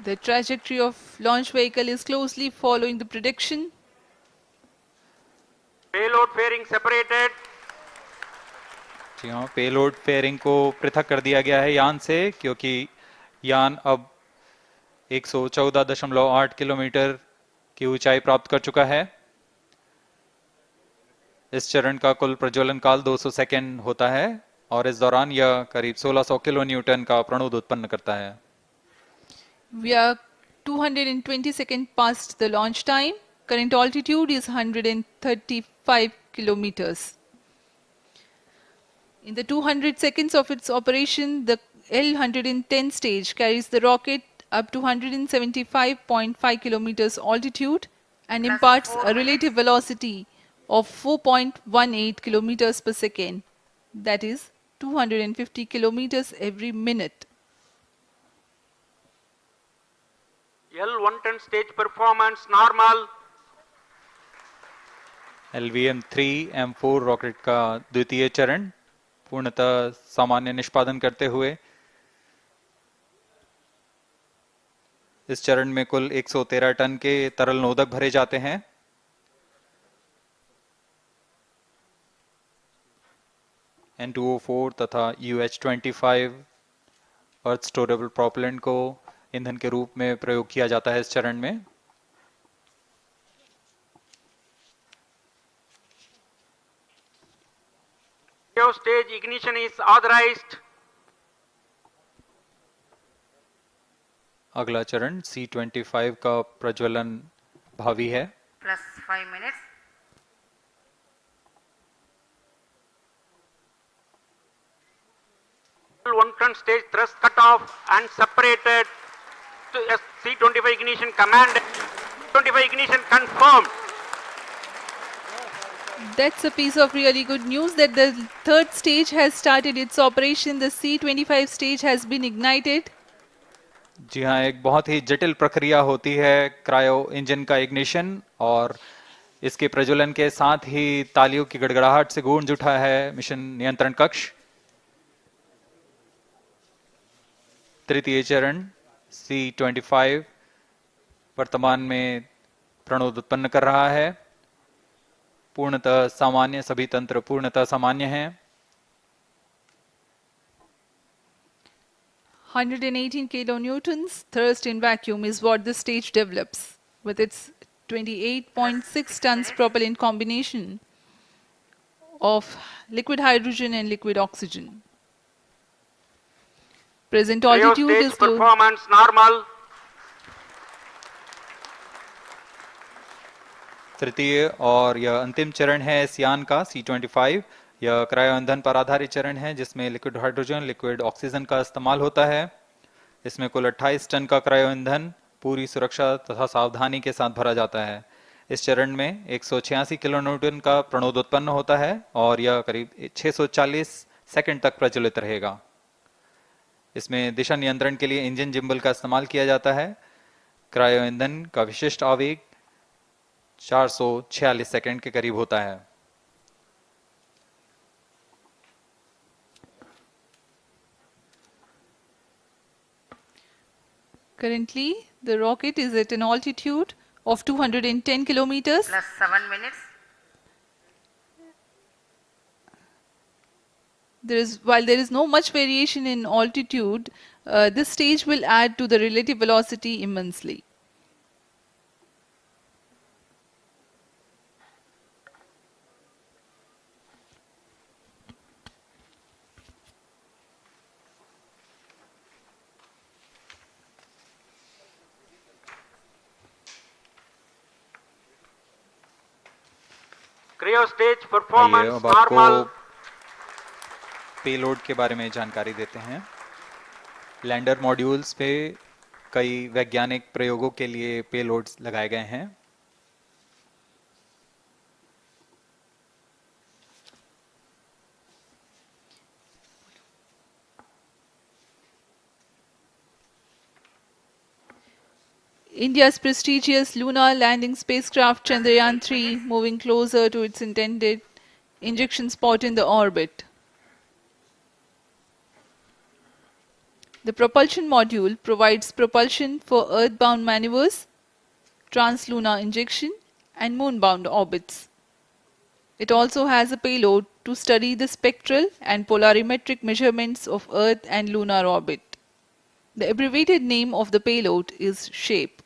The trajectory of launch vehicle is closely following the prediction.
Payload fairing separated.
जी हाँ, पेलोड फेयरिंग को पृथक कर दिया गया है यान से, क्योंकि यान अब 114.8 किलोमीटर की ऊंचाई प्राप्त कर चुका है। इस चरण का कुल प्रज्वलन काल 200 सेकेंड होता है और इस दौरान यह करीब 1600 किलो न्यूटन का प्रणुद उत्पन्न करता है।
We are 220 seconds past the launch time. Current altitude is 135 kilometers. In the 200 seconds of its operation, the L110 stage carries the rocket up to 175.5 kilometers altitude and imparts a relative velocity of 4.18 kilometers per second, that is 250 kilometers every minute.
L110 stage performance normal.
LVM3-M4 rocket का द्वितीय चरण पूर्णतः सामान्य निष्पादन करते हुए इस चरण में कुल 113 टन के तरल नोदक भरे जाते हैं। N2O4 तथा UH-25 अर्थ स्टोरेबल प्रोपेलेंट को ईंधन के रूप में प्रयोग किया जाता है इस चरण में।
Stage ignition is authorized.
अगला चरण C25 का प्रज्वलन भावी है।
Plus 5 minutes.
L110 stage thrust cut off and separated to C25 ignition command. 25 ignition confirmed.
That's a piece of really good news that the third stage has started its operation. The C25 stage has been ignited.
जी हाँ, एक बहुत ही जटिल प्रक्रिया होती है cryo engine का ignition और इसके प्रज्वलन के साथ ही तालियों की गड़गड़ाहट से गूंज उठा है मिशन नियंत्रण कक्ष। तृतीय चरण C25 वर्तमान में प्रणोद उत्पन्न कर रहा है। पूर्णतः सामान्य, सभी तंत्र पूर्णतः सामान्य हैं।
118 kilonewtons thrust in vacuum is what the stage develops with its 28.6 tons propellant combination of liquid hydrogen and liquid oxygen. Present altitude
Stage
is low.
performance normal.
तृतीय और यह अंतिम चरण है इस यान का C25। यह क्रायो ईंधन पर आधारित चरण है जिसमें लिक्विड हाइड्रोजन, लिक्विड ऑक्सीजन का इस्तेमाल होता है। इसमें कुल 28 टन का क्रायो ईंधन पूरी सुरक्षा तथा सावधानी के साथ भरा जाता है। इस चरण में 186 किलोन्यूटन का प्रणोद उत्पन्न होता है और यह करीब 640 सेकंड तक प्रज्वलित रहेगा। इसमें दिशा नियंत्रण के लिए इंजन जिम्बल का इस्तेमाल किया जाता है। क्रायो ईंधन का विशिष्ट आवेग 446 सेकंड के करीब होता है।
Currently, the rocket is at an altitude of 210 kilometers.
Plus 7 minutes.
While there is no much variation in altitude, this stage will add to the relative velocity immensely.
Cryo stage
आइए
performance
अब आपको
normal.
Payload के बारे में जानकारी देते हैं। Lander modules पे कई वैज्ञानिक प्रयोगों के लिए पेलोड्स लगाए गए हैं।
India's prestigious lunar landing spacecraft Chandrayaan-3 moving closer to its intended injection spot in the orbit. The propulsion module provides propulsion for earthbound maneuvers, translunar injection, and moonbound orbits. It also has a payload to study the spectral and polarimetric measurements of Earth and lunar orbit. The abbreviated name of the payload is SHAPE.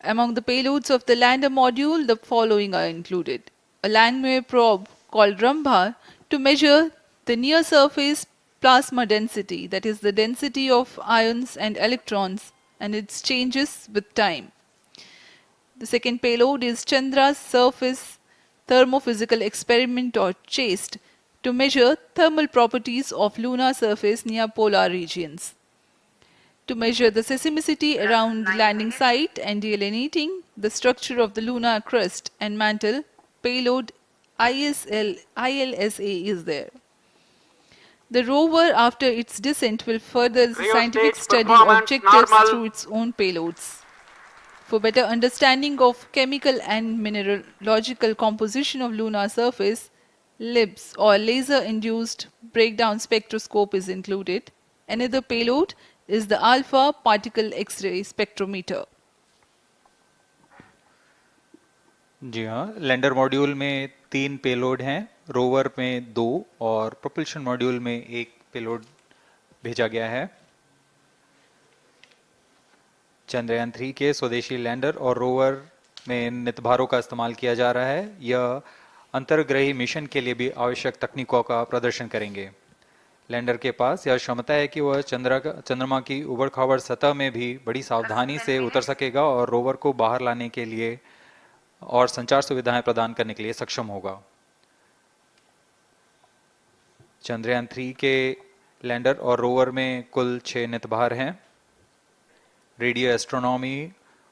Among the payloads of the lander module, the following are included. A landwehr probe called Rambha to measure the near-surface plasma density, that is the density of ions and electrons, and its changes with time. The second payload is Chandra's Surface Thermophysical Experiment or CHASTE to measure thermal properties of lunar surface near polar regions. To measure the seismicity around the landing site and delineating the structure of the lunar crust and mantle, payload ILSA is there. The rover after its descent will further the scientific study objectives through its own payloads. For better understanding of chemical and mineralogical composition of lunar surface, LIBS or laser-induced breakdown spectroscope is included. Another payload is the alpha particle X-ray spectrometer.
जी हाँ, lander module में 3 payload हैं, rover में 2 और propulsion module में 1 payload भेजा गया है। चंद्रयान 3 के स्वदेशी लैंडर और रोवर में नितभारों का इस्तेमाल किया जा रहा है। यह अंतर्ग्रही मिशन के लिए भी आवश्यक तकनीकों का प्रदर्शन करेंगे। लैंडर के पास यह क्षमता है कि वह चंद्रमा की उबड़-खाबड़ सतह में भी बड़ी सावधानी से उतर सकेगा और रोवर को बाहर लाने के लिए और संचार सुविधाएं प्रदान करने के लिए सक्षम होगा। चंद्रयान 3 के लैंडर और रोवर में कुल 6 नितभार हैं। Radio astronomy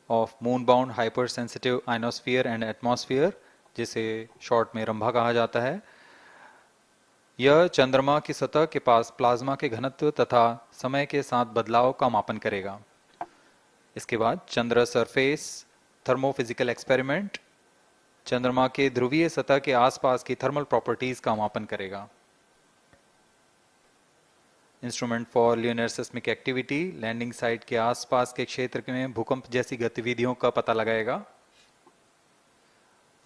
of moon bound hyper sensitive ionosphere and atmosphere, जिसे शॉर्ट में रंभा कहा जाता है, यह चंद्रमा की सतह के पास प्लाज्मा के घनत्व तथा समय के साथ बदलाव का मापन करेगा। इसके बाद चंद्र सरफेस थर्मोफिजिकल एक्सपेरिमेंट चंद्रमा के ध्रुवीय सतह के आसपास की थर्मल प्रॉपर्टीज का मापन करेगा। Instrument for lunar seismic activity landing site के आसपास के क्षेत्र में भूकंप जैसी गतिविधियों का पता लगाएगा।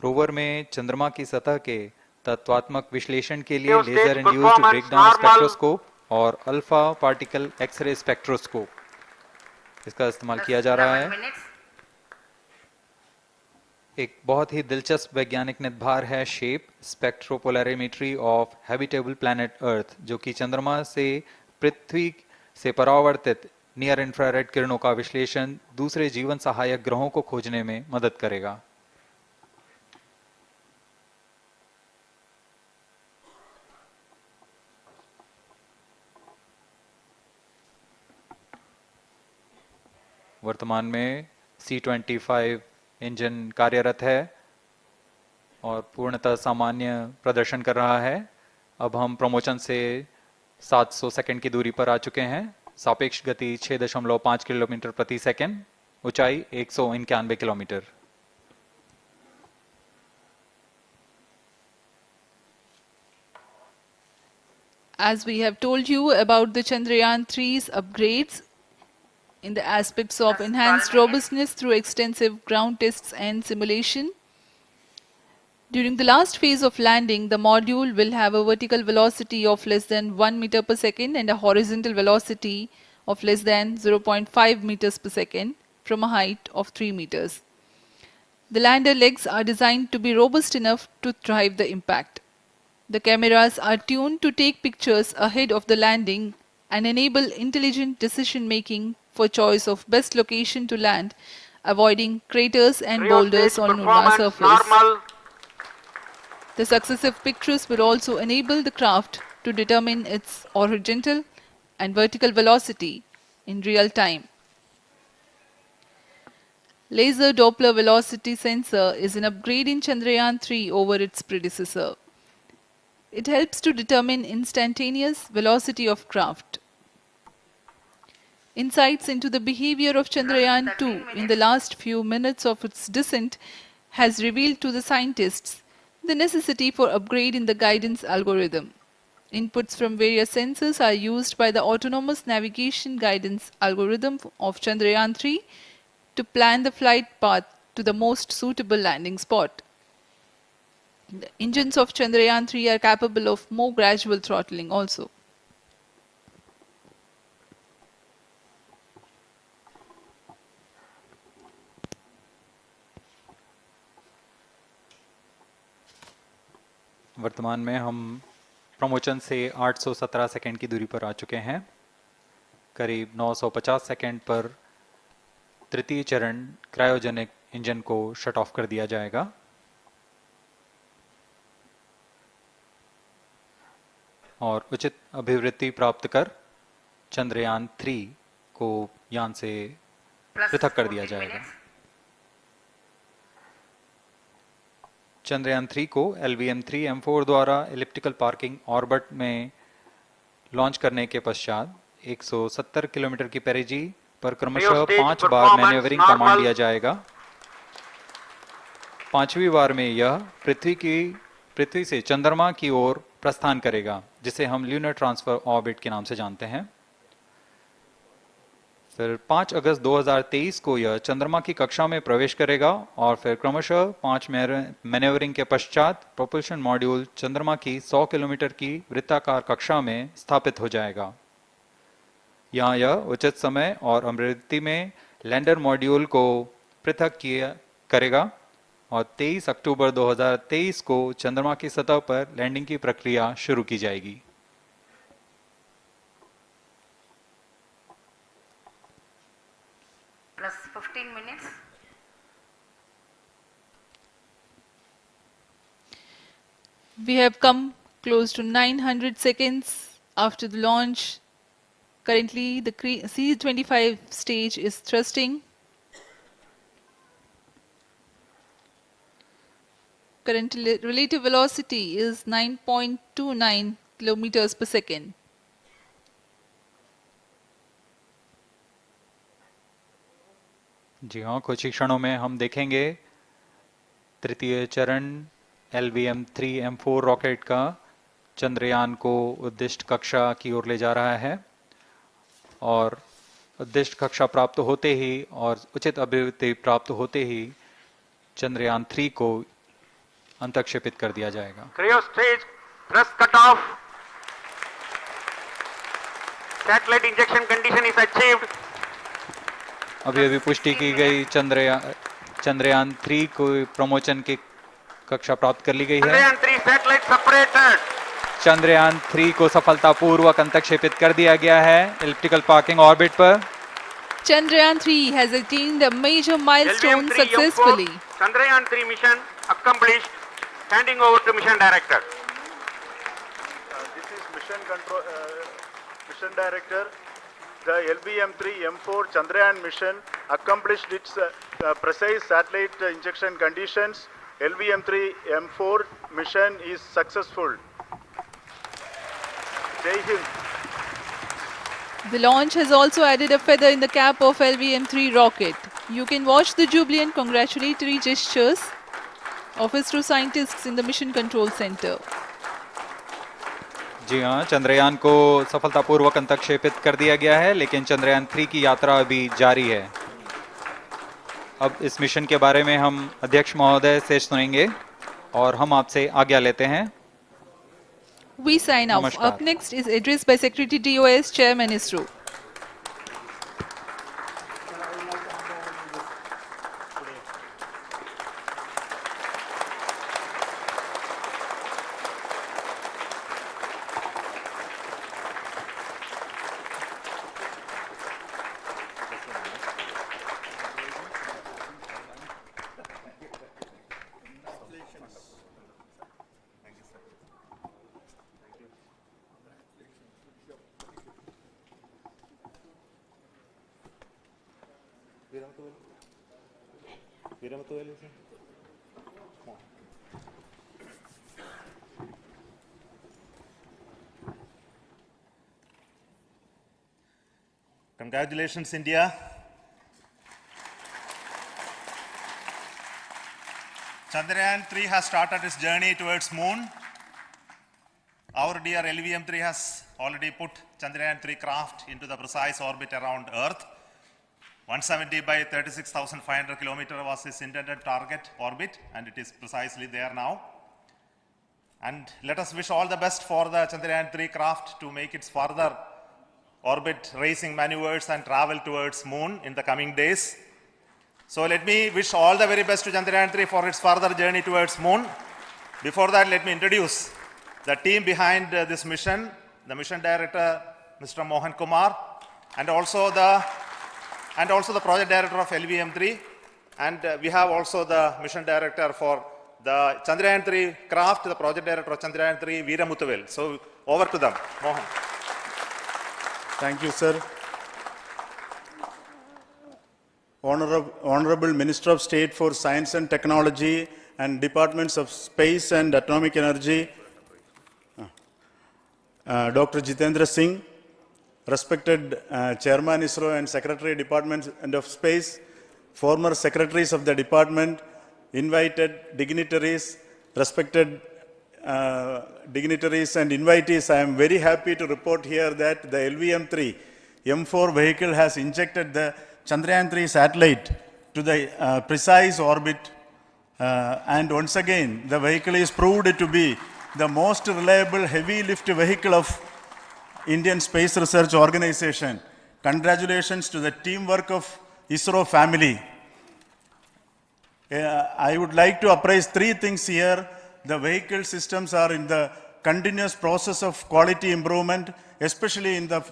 रोवर में चंद्रमा की सतह के तत्वात्मक विश्लेषण के लिए लेजर इंड्यूस्ड ब्रेकडाउन स्पेक्ट्रोस्कोप और अल्फा पार्टिकल एक्सरे स्पेक्ट्रोस्कोप इसका इस्तेमाल किया जा रहा है। एक बहुत ही दिलचस्प वैज्ञानिक निर्धार है shape स्पेक्ट्रोपोलैरिमेट्री of habitable planet earth, जो कि चंद्रमा से पृथ्वी से परावर्तित नियर इंफ्रारेड किरणों का विश्लेषण दूसरे जीवन सहायक ग्रहों को खोजने में मदद करेगा। वर्तमान में C-25 इंजन कार्यरत है और पूर्णतः सामान्य प्रदर्शन कर रहा है। अब हम प्रमोशन से 700 सेकंड की दूरी पर आ चुके हैं। सापेक्ष गति 6.5 किलोमीटर प्रति सेकंड, ऊंचाई 191 kilometre.
As we have told you about the Chandrayaan-3's upgrades in the aspects of enhanced robustness through extensive ground tests and simulation. During the last phase of landing, the module will have a vertical velocity of less than 1 meter per second and a horizontal velocity of less than 0.5 meters per second from a height of 3 meters. The lander legs are designed to be robust enough to thrive the impact. The cameras are tuned to take pictures ahead of the landing and enable intelligent decision making for choice of best location to land, avoiding craters and boulders on lunar surface.
Normal.
The successive pictures will also enable the craft to determine its horizontal and vertical velocity in real time. Laser Doppler velocity sensor is an upgrade in Chandrayaan-3 over its predecessor. It helps to determine instantaneous velocity of craft. Insights into the behavior of Chandrayaan-2 in the last few minutes of its descent has revealed to the scientists the necessity for upgrade in the guidance algorithm. Inputs from various sensors are used by the autonomous navigation guidance algorithm of Chandrayaan-3 to plan the flight path to the most suitable landing spot. The engines of Chandrayaan-3 are capable of more gradual throttling also.
वर्तमान में हम promotion से 817 second की दूरी पर आ चुके हैं। करीब 950 सेकंड पर तृतीय चरण क्रायोजेनिक इंजन को शट ऑफ कर दिया जाएगा। और उचित अभिवृद्धि प्राप्त कर चंद्रयान-3 को यान से पृथक कर दिया जाएगा। चंद्रयान-3 को LVM3-M4 द्वारा एलिप्टिकल पार्किंग ऑर्बिट में लॉन्च करने के पश्चात 170 किलोमीटर की पेरिजी पर क्रमशः 5 बार मैन्यूवरिंग कमांड दिया जाएगा। 5वीं बार में यह पृथ्वी से चंद्रमा की ओर प्रस्थान करेगा, जिसे हम ल्यूनर ट्रांसफर ऑर्बिट के नाम से जानते हैं। फिर 5 अगस्त 2023 को यह चंद्रमा की कक्षा में प्रवेश करेगा और फिर क्रमशः 5 मैन्यूवरिंग के पश्चात प्रोपल्शन मॉड्यूल चंद्रमा की 100 किलोमीटर की वृत्ताकार कक्षा में स्थापित हो जाएगा। यहाँ यह उचित समय और अभिवृद्धि में लैंडर मॉड्यूल को पृथक करेगा और 23 अक्टूबर 2023 को चंद्रमा की सतह पर लैंडिंग की प्रक्रिया शुरू की जाएगी।
Plus 15 minutes.
We have come close to 900 seconds after the launch. Currently, the C-25 stage is thrusting. Current relative velocity is 9.29 kilometers per second.
जी हाँ, कुछ ही क्षणों में हम देखेंगे तृतीय चरण LVM3-M4 रॉकेट का चंद्रयान को उद्दिष्ट कक्षा की ओर ले जा रहा है। और उद्दिष्ट कक्षा प्राप्त होते ही और उचित अभिवृद्धि प्राप्त होते ही चंद्रयान 3 को अंतक्षेपित कर दिया जाएगा।
Cryo stage thrust cutoff. Satellite injection condition is achieved.
अभी पुष्टि की गई चंद्रयान 3 को प्रमोशन की कक्षा प्राप्त कर ली गई है।
Chandrayaan 3 satellite separated.
चंद्रयान 3 को सफलतापूर्वक अंतक्षेपित कर दिया गया है elliptical parking orbit पर।
Chandrayaan 3 has attained a major milestone
LVM3-M4
successfully.
Chandrayaan 3 mission accomplished. Handing over to mission director.
This is mission director. The LVM3-M4 Chandrayaan mission accomplished its precise satellite injection conditions. LVM3-M4 mission is successful. Jai Hind.
The launch has also added a feather in the cap of LVM3 rocket. You can watch the jubilant congratulatory gestures of ISRO scientists in the Mission Control Center.
जी हाँ, चंद्रयान को सफलतापूर्वक अंतक्षेपित कर दिया गया है, लेकिन चंद्रयान 3 की यात्रा अभी जारी है। अब इस मिशन के बारे में हम अध्यक्ष महोदय से सुनेंगे और हम आपसे आज्ञा लेते हैं।
We sign off.
नमस्कार।
Up next is address by Secretary DOS, Chairman ISRO.
Congratulations, India. Chandrayaan 3 has started its journey towards moon. Our dear LVM3 has already put Chandrayaan 3 craft into the precise orbit around Earth. 170 by 36,500 kilometers was its intended target orbit, and it is precisely there now. And let us wish all the best for the Chandrayaan 3 craft to make its further orbit racing maneuvers and travel towards moon in the coming days. So let me wish all the very best to Chandrayaan 3 for its further journey towards moon. Before that, let me introduce the team behind this mission, the mission director, Mr. Mohan Kumar, and also the project director of LVM3, and we have also the mission director for the Chandrayaan 3 craft, the project director of Chandrayaan 3, Veera Muthuvel. So over to them, Mohan.
Thank you, sir. Honorable Minister of State for Science and Technology and Departments of Space and Atomic Energy, Dr. Jitendra Singh, respected Chairman ISRO and Secretary Department of Space, former secretaries of the department, invited dignitaries, respected dignitaries and invitees, I am very happy to report here that the LVM3-M4 vehicle has injected the Chandrayaan 3 satellite to the precise orbit, and once again the vehicle is proved to be the most reliable heavy lift vehicle of Indian Space Research Organization. Congratulations to the teamwork of ISRO family. I would like to appraise three things here. The vehicle systems are in the continuous process of quality improvement, especially in the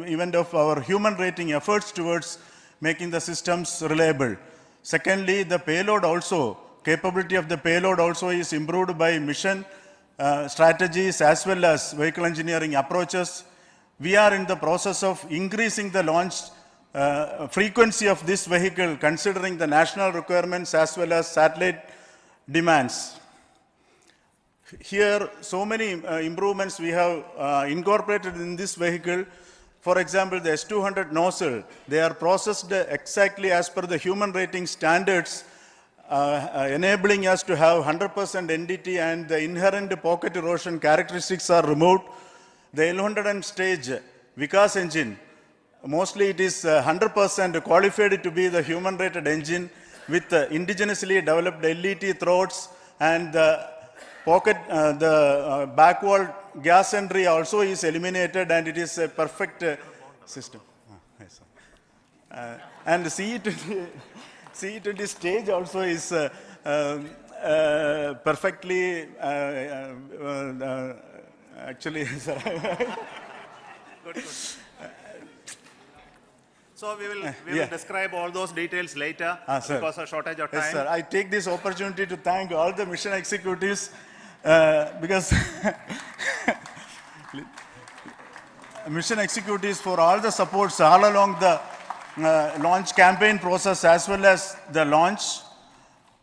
event of our human rating efforts towards making the systems reliable. Secondly, the payload also, capability of the payload also is improved by mission strategies as well as vehicle engineering approaches. We are in the process of increasing the launch frequency of this vehicle considering the national requirements as well as satellite demands. Here, so many improvements we have incorporated in this vehicle. For example, the S200 nozzle, they are processed exactly as per the human rating standards, enabling us to have 100% NDT, and the inherent pocket erosion characteristics are removed. The L100 stage Vikas engine. Mostly it is 100% qualified to be the human-rated engine with indigenously developed LET throats, and the back wall gas entry also is eliminated, and it is a perfect system. And CE20 stage also is perfectly, actually, sir.
Good. So we will describe all those details later because of shortage of time.
Yes, sir. I take this opportunity to thank all the mission executives because mission executives for all the supports all along the launch campaign process as well as the launch.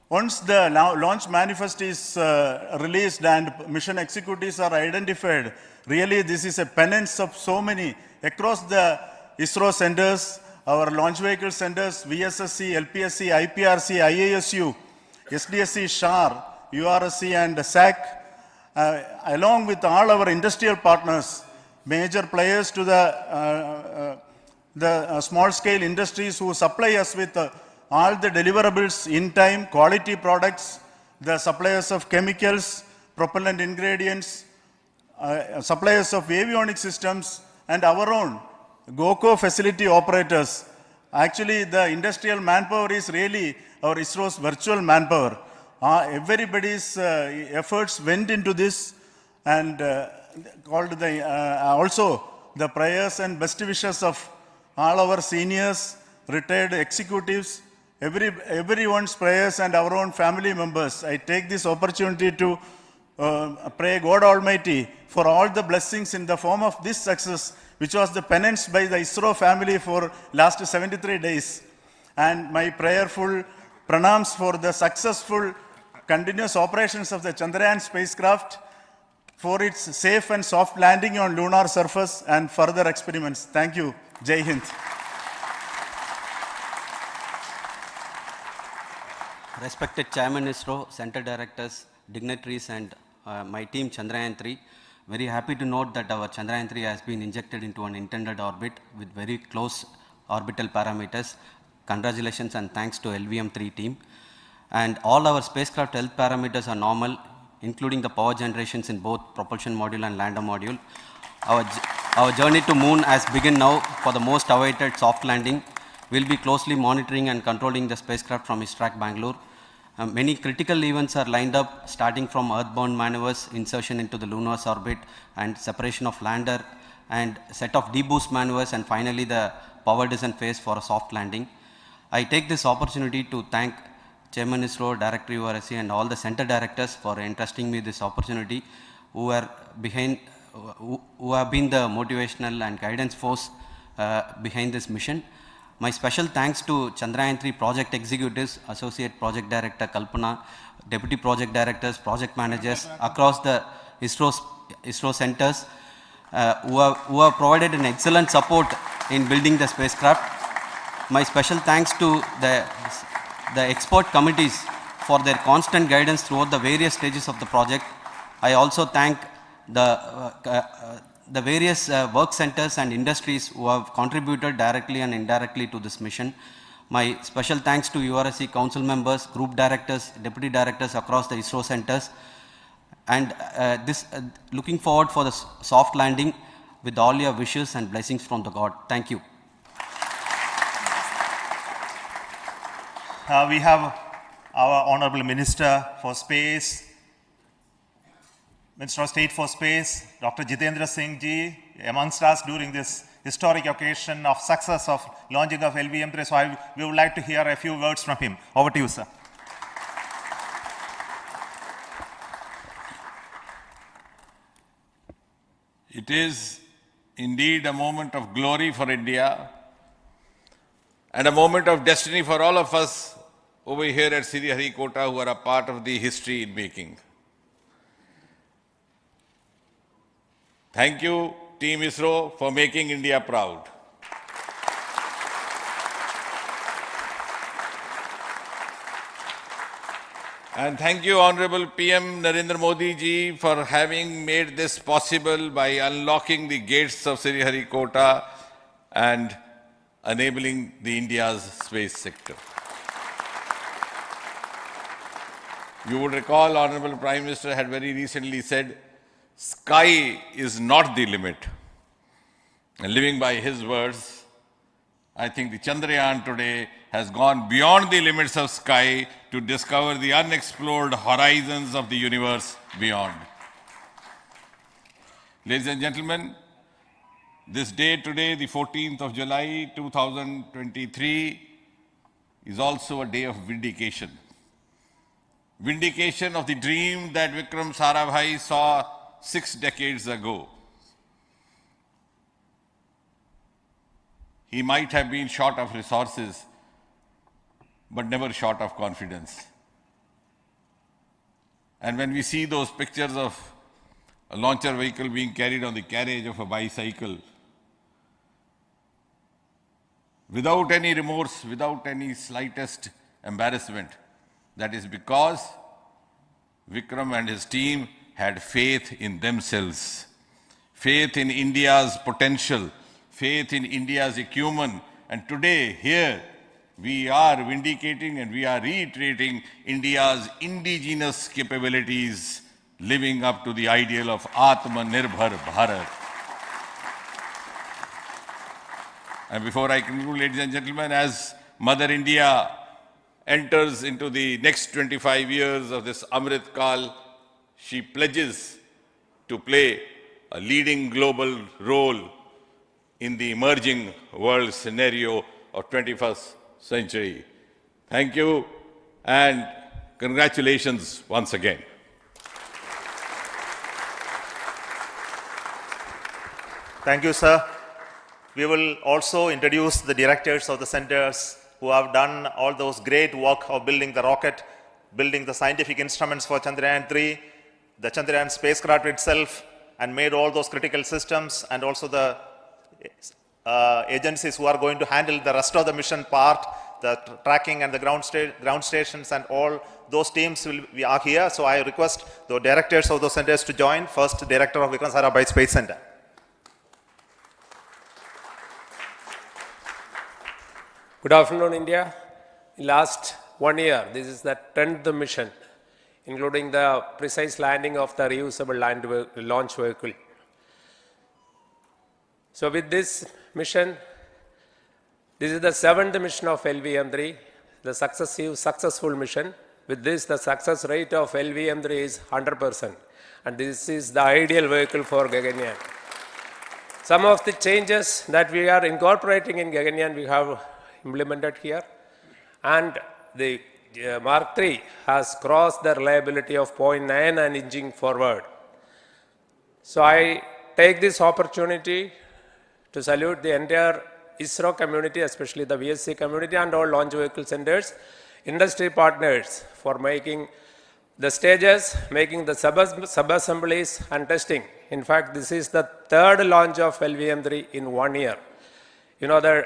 Once the launch manifest is released and mission executives are identified, really this is a penance of so many across the ISRO centers, our launch vehicle centers, VSSC, LPSC, IPRC, IASU, SDSC, SHAR, URSC and SAC, along with all our industrial partners, major players to the small-scale industries who supply us with all the deliverables in time, quality products, the suppliers of chemicals, propellant ingredients, suppliers of avionics systems, and our own GOCO facility operators. Actually, the industrial manpower is really our ISRO's virtual manpower. Everybody's efforts went into this, and also the prayers and best wishes of all our seniors, retired executives, everyone's prayers and our own family members. I take this opportunity to pray God Almighty for all the blessings in the form of this success, which was the penance by the ISRO family for last 73 days. And my prayerful pranams for the successful continuous operations of the Chandrayaan spacecraft, for its safe and soft landing on lunar surface and further experiments. Thank you. Jai Hind.
Respected Chairman ISRO, Center Directors, dignitaries and my team Chandrayaan-3, very happy to note that our Chandrayaan-3 has been injected into an intended orbit with very close orbital parameters. Congratulations and thanks to LVM3 team. And all our spacecraft health parameters are normal, including the power generations in both propulsion module and lander module. Our journey to moon has begun now for the most awaited soft landing. We'll be closely monitoring and controlling the spacecraft from ISTRAC Bangalore. Many critical events are lined up, starting from earthbound maneuvers, insertion into the lunar orbit, and separation of lander, and set of deboost maneuvers, and finally the power descent phase for a soft landing. I take this opportunity to thank Chairman ISRO, Director URSC, and all the center directors for entrusting me this opportunity, who have been the motivational and guidance force behind this mission. My special thanks to Chandrayaan-3 project executives, Associate Project Director Kalpana, Deputy Project Directors, Project Managers across the ISRO centers who have provided an excellent support in building the spacecraft. My special thanks to the expert committees for their constant guidance throughout the various stages of the project. I also thank the various work centers and industries who have contributed directly and indirectly to this mission. My special thanks to URSC council members, group directors, deputy directors across the ISRO centers, and looking forward for the soft landing with all your wishes and blessings from the God. Thank you.
We have our Honorable Minister for Space, Minister of State for Space, Dr. Jitendra Singh ji, amongst us during this historic occasion of success of launching of LVM3. So we would like to hear a few words from him. Over to you, sir.
It is indeed a moment of glory for India and a moment of destiny for all of us over here at Sriharikota who are a part of the history in making. Thank you, Team ISRO, for making India proud. And thank you, Honorable PM Narendra Modi ji, for having made this possible by unlocking the gates of Sriharikota and enabling the India's space sector. You would recall, Honorable Prime Minister had very recently said, sky is not the limit. And living by his words, I think the Chandrayaan today has gone beyond the limits of sky to discover the unexplored horizons of the universe beyond. Ladies and gentlemen, this day today, the 14th of July 2023, is also a day of vindication. Vindication of the dream that Vikram Sarabhai saw 6 decades ago. He might have been short of resources, but never short of confidence. And when we see those pictures of a launcher vehicle being carried on the carriage of a bicycle, without any remorse, without any slightest embarrassment, that is because Vikram and his team had faith in themselves, faith in India's potential, faith in India's acumen. And today, here, we are vindicating and we are reiterating India's indigenous capabilities, living up to the ideal of Atmanirbhar Bharat. And before I conclude, ladies and gentlemen, as Mother India enters into the next 25 years of this Amrit Kal, she pledges to play a leading global role in the emerging world scenario of 21st century. Thank you and congratulations once again.
Thank you, sir. We will also introduce the directors of the centers who have done all those great work of building the rocket, building the scientific instruments for Chandrayaan-3, the Chandrayaan spacecraft itself, and made all those critical systems, and also the agencies who are going to handle the rest of the mission part, the tracking and the ground stations, and all those teams are here. So I request the directors of those centers to join. First, Director of Vikram Sarabhai Space Center.
Good afternoon, India. In last 1 year, this is the 10th mission, including the precise landing of the reusable launch vehicle. So with this mission, this is the 7th mission of LVM3, the successful mission. With this, the success rate of LVM3 is 100%. And this is the ideal vehicle for Gaganyaan. Some of the changes that we are incorporating in Gaganyaan, we have implemented here. And the Mark III has crossed the reliability of 0.9 and inching forward. So I take this opportunity to salute the entire ISRO community, especially the VSC community and all launch vehicle centers, industry partners for making the stages, making the sub-assemblies and testing. In fact, this is the 3rd launch of LVM3 in 1 year. You know, the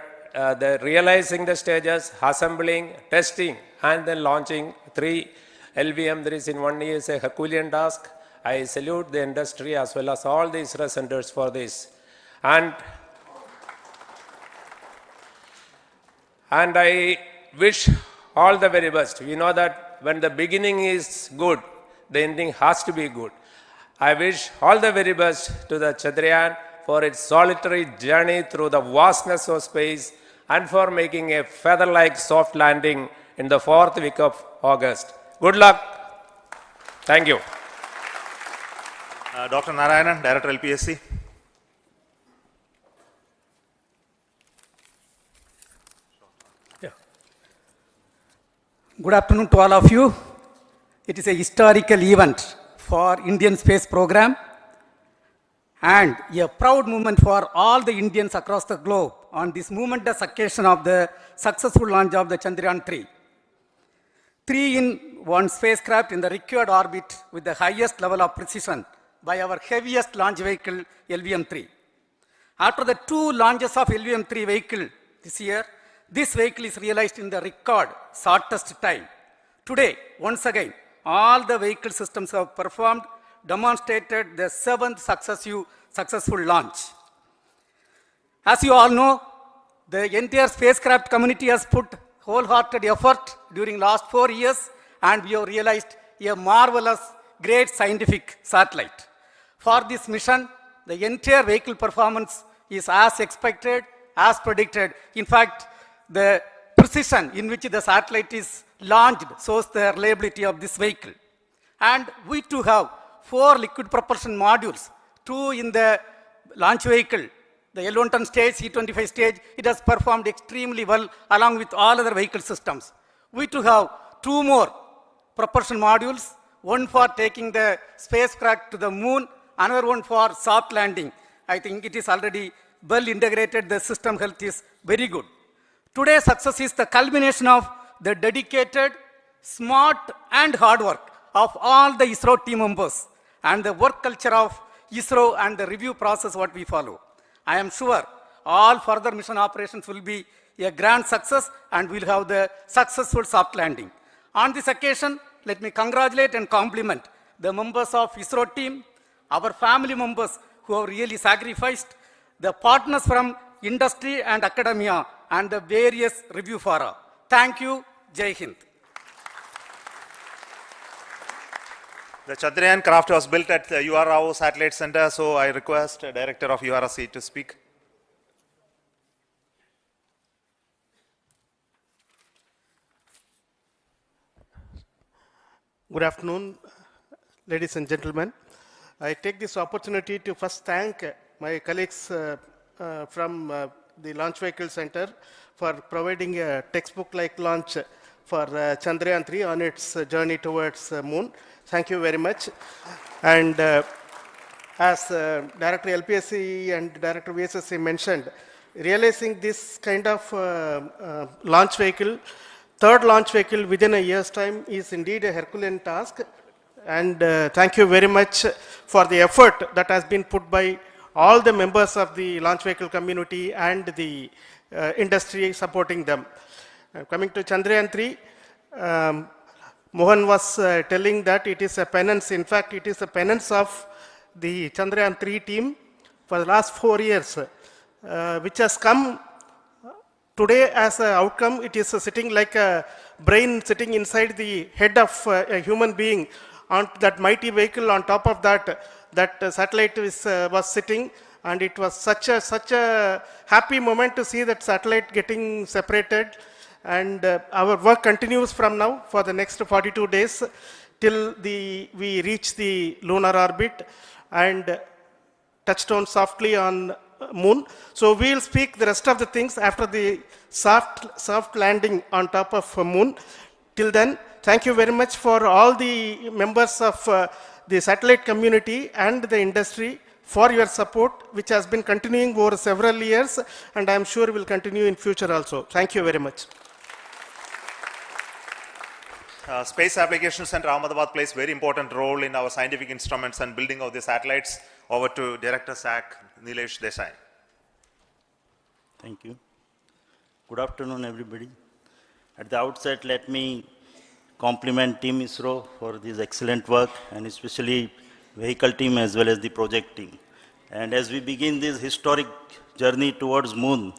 realizing the stages, assembling, testing, and then launching 3 LVM3s in 1 year is a Herculean task. I salute the industry as well as all the ISRO centers for this. And I wish all the very best. We know that when the beginning is good, the ending has to be good. I wish all the very best to the Chandrayaan for its solitary journey through the vastness of space and for making a feather-like soft landing in the 4th week of August. Good luck. Thank you.
Dr. Narayanan, Director LPSC.
Good afternoon to all of you. It is a historical event for Indian space program and a proud moment for all the Indians across the globe on this momentous occasion of the successful launch of the Chandrayaan-3. 3-in-1 spacecraft in the required orbit with the highest level of precision by our heaviest launch vehicle, LVM3. After the 2 launches of LVM3 vehicle this year, this vehicle is realized in the record shortest time. Today, once again, all the vehicle systems have performed, demonstrated the 7th successful launch. As you all know, the entire spacecraft community has put wholehearted effort during last 4 years, and we have realized a marvelous, great scientific satellite. For this mission, the entire vehicle performance is as expected, as predicted. In fact, the precision in which the satellite is launched shows the reliability of this vehicle. And we too have 4 liquid propulsion modules, 2 in the launch vehicle. The L110 stage, C25 stage, it has performed extremely well along with all other vehicle systems. We too have 2 more propulsion modules, one for taking the spacecraft to the moon, another one for soft landing. I think it is already well integrated, the system health is very good. Today's success is the culmination of the dedicated, smart and hard work of all the ISRO team members and the work culture of ISRO and the review process what we follow. I am sure all further mission operations will be a grand success and we'll have the successful soft landing. On this occasion, let me congratulate and compliment the members of ISRO team, our family members who have really sacrificed, the partners from industry and academia, and the various review fora. Thank you. Jai Hind.
The Chandrayaan craft was built at the UR Rao Satellite Center, so I request the Director of URSC to speak.
Good afternoon, ladies and gentlemen. I take this opportunity to first thank my colleagues from the Launch Vehicle Center for providing a textbook-like launch for Chandrayaan-3 on its journey towards moon. Thank you very much. And as Director LPSC and Director VSSC mentioned, realizing this kind of launch vehicle, third launch vehicle within a year's time is indeed a Herculean task. And thank you very much for the effort that has been put by all the members of the launch vehicle community and the industry supporting them. Coming to Chandrayaan-3, Mohan was telling that it is a penance. In fact, it is a penance of the Chandrayaan-3 team for the last 4 years, which has come today as an outcome. It is sitting like a brain sitting inside the head of a human being on that mighty vehicle. On top of that, that satellite was sitting, and it was such a happy moment to see that satellite getting separated. And our work continues from now for the next 42 days till we reach the lunar orbit and touchdown softly on moon. So we will speak the rest of the things after the soft landing on top of moon. Till then, thank you very much for all the members of the satellite community and the industry for your support, which has been continuing over several years, and I am sure will continue in future also. Thank you very much.
Space Applications Center Ahmedabad plays very important role in our scientific instruments and building of the satellites. Over to Director SAC, Nilesh Desai.
Thank you. Good afternoon, everybody. At the outset, let me compliment Team ISRO for this excellent work, and especially vehicle team as well as the project team. And as we begin this historic journey towards moon,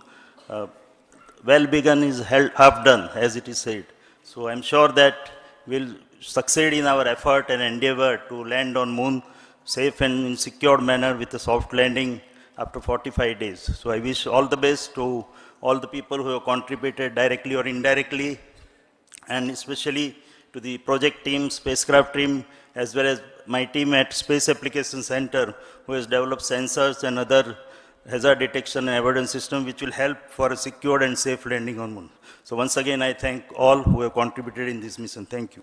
well begun is half done, as it is said. So I'm sure that we'll succeed in our effort and endeavor to land on moon safe and in secured manner with a soft landing after 45 days. So I wish all the best to all the people who have contributed directly or indirectly, and especially to the project team, spacecraft team, as well as my team at Space Application Center, who has developed sensors and other hazard detection and avoidance system, which will help for a secured and safe landing on moon. So once again, I thank all who have contributed in this mission. Thank you.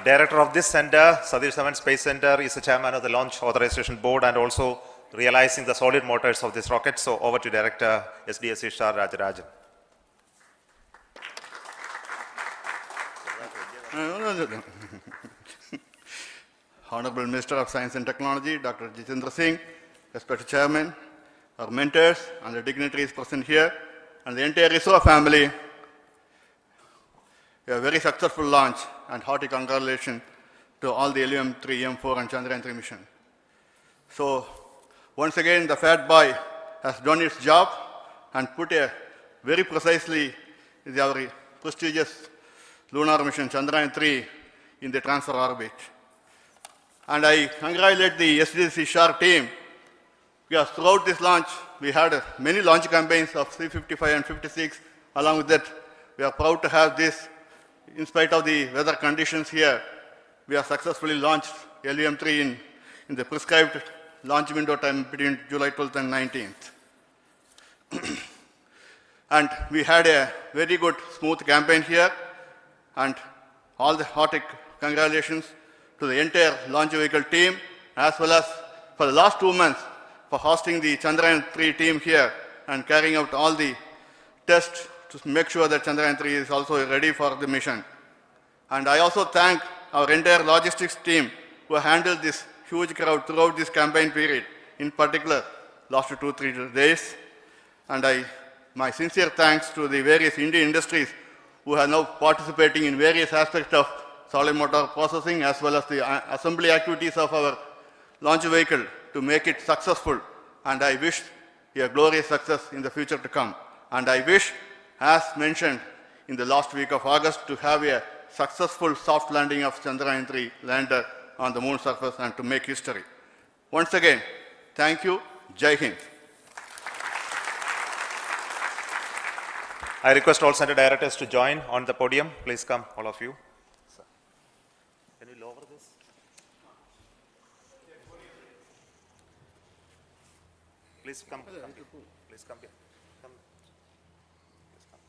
Director of this center, Satish Dhawan Space Center, is the chairman of the Launch Authorization Board and also realizing the solid motors of this rocket. So over to Director SDSC SHAR Rajarajan.
Honorable Minister of Science and Technology, Dr. Jitendra Singh, respected Chairman, our mentors and the dignitaries present here, and the entire ISRO family. a very successful launch, and hearty congratulations to all the LVM3-M4 and Chandrayaan-3 mission. So, once again, the fat boy has done its job and put a very precisely our prestigious lunar mission Chandrayaan-3 in the transfer orbit. And I congratulate the SDSC SHAR team, because throughout this launch, we had many launch campaigns of 355 and 56. Along with that, we are proud to have this. In spite of the weather conditions here, we have successfully launched LVM3 in the prescribed launch window time between July 12th and 19th. And we had a very good, smooth campaign here, and all the hearty congratulations to the entire launch vehicle team, as well as for the last 2 months for hosting the Chandrayaan-3 team here and carrying out all the tests to make sure that Chandrayaan-3 is also ready for the mission. And I also thank our entire logistics team who handled this huge crowd throughout this campaign period, in particular last 2-3 days. And my sincere thanks to the various Indian industries who are now participating in various aspects of solid motor processing as well as the assembly activities of our launch vehicle to make it successful. And I wish a glorious success in the future to come. And I wish, as mentioned in the last week of August, to have a successful soft landing of Chandrayaan-3 lander on the moon surface and to make history. Once again, thank you. Jai Hind.
I request all center directors to join on the podium. Please come, all of you. Can you lower this? Please come. Please come here. Come. Please come.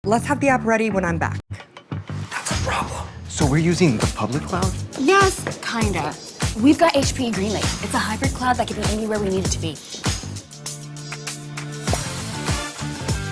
Let's have the app ready when I'm back.
That's a problem. So we're using the public cloud?
Yes, kinda. We've got HP GreenLake. It's a hybrid cloud that can be anywhere we need it to be.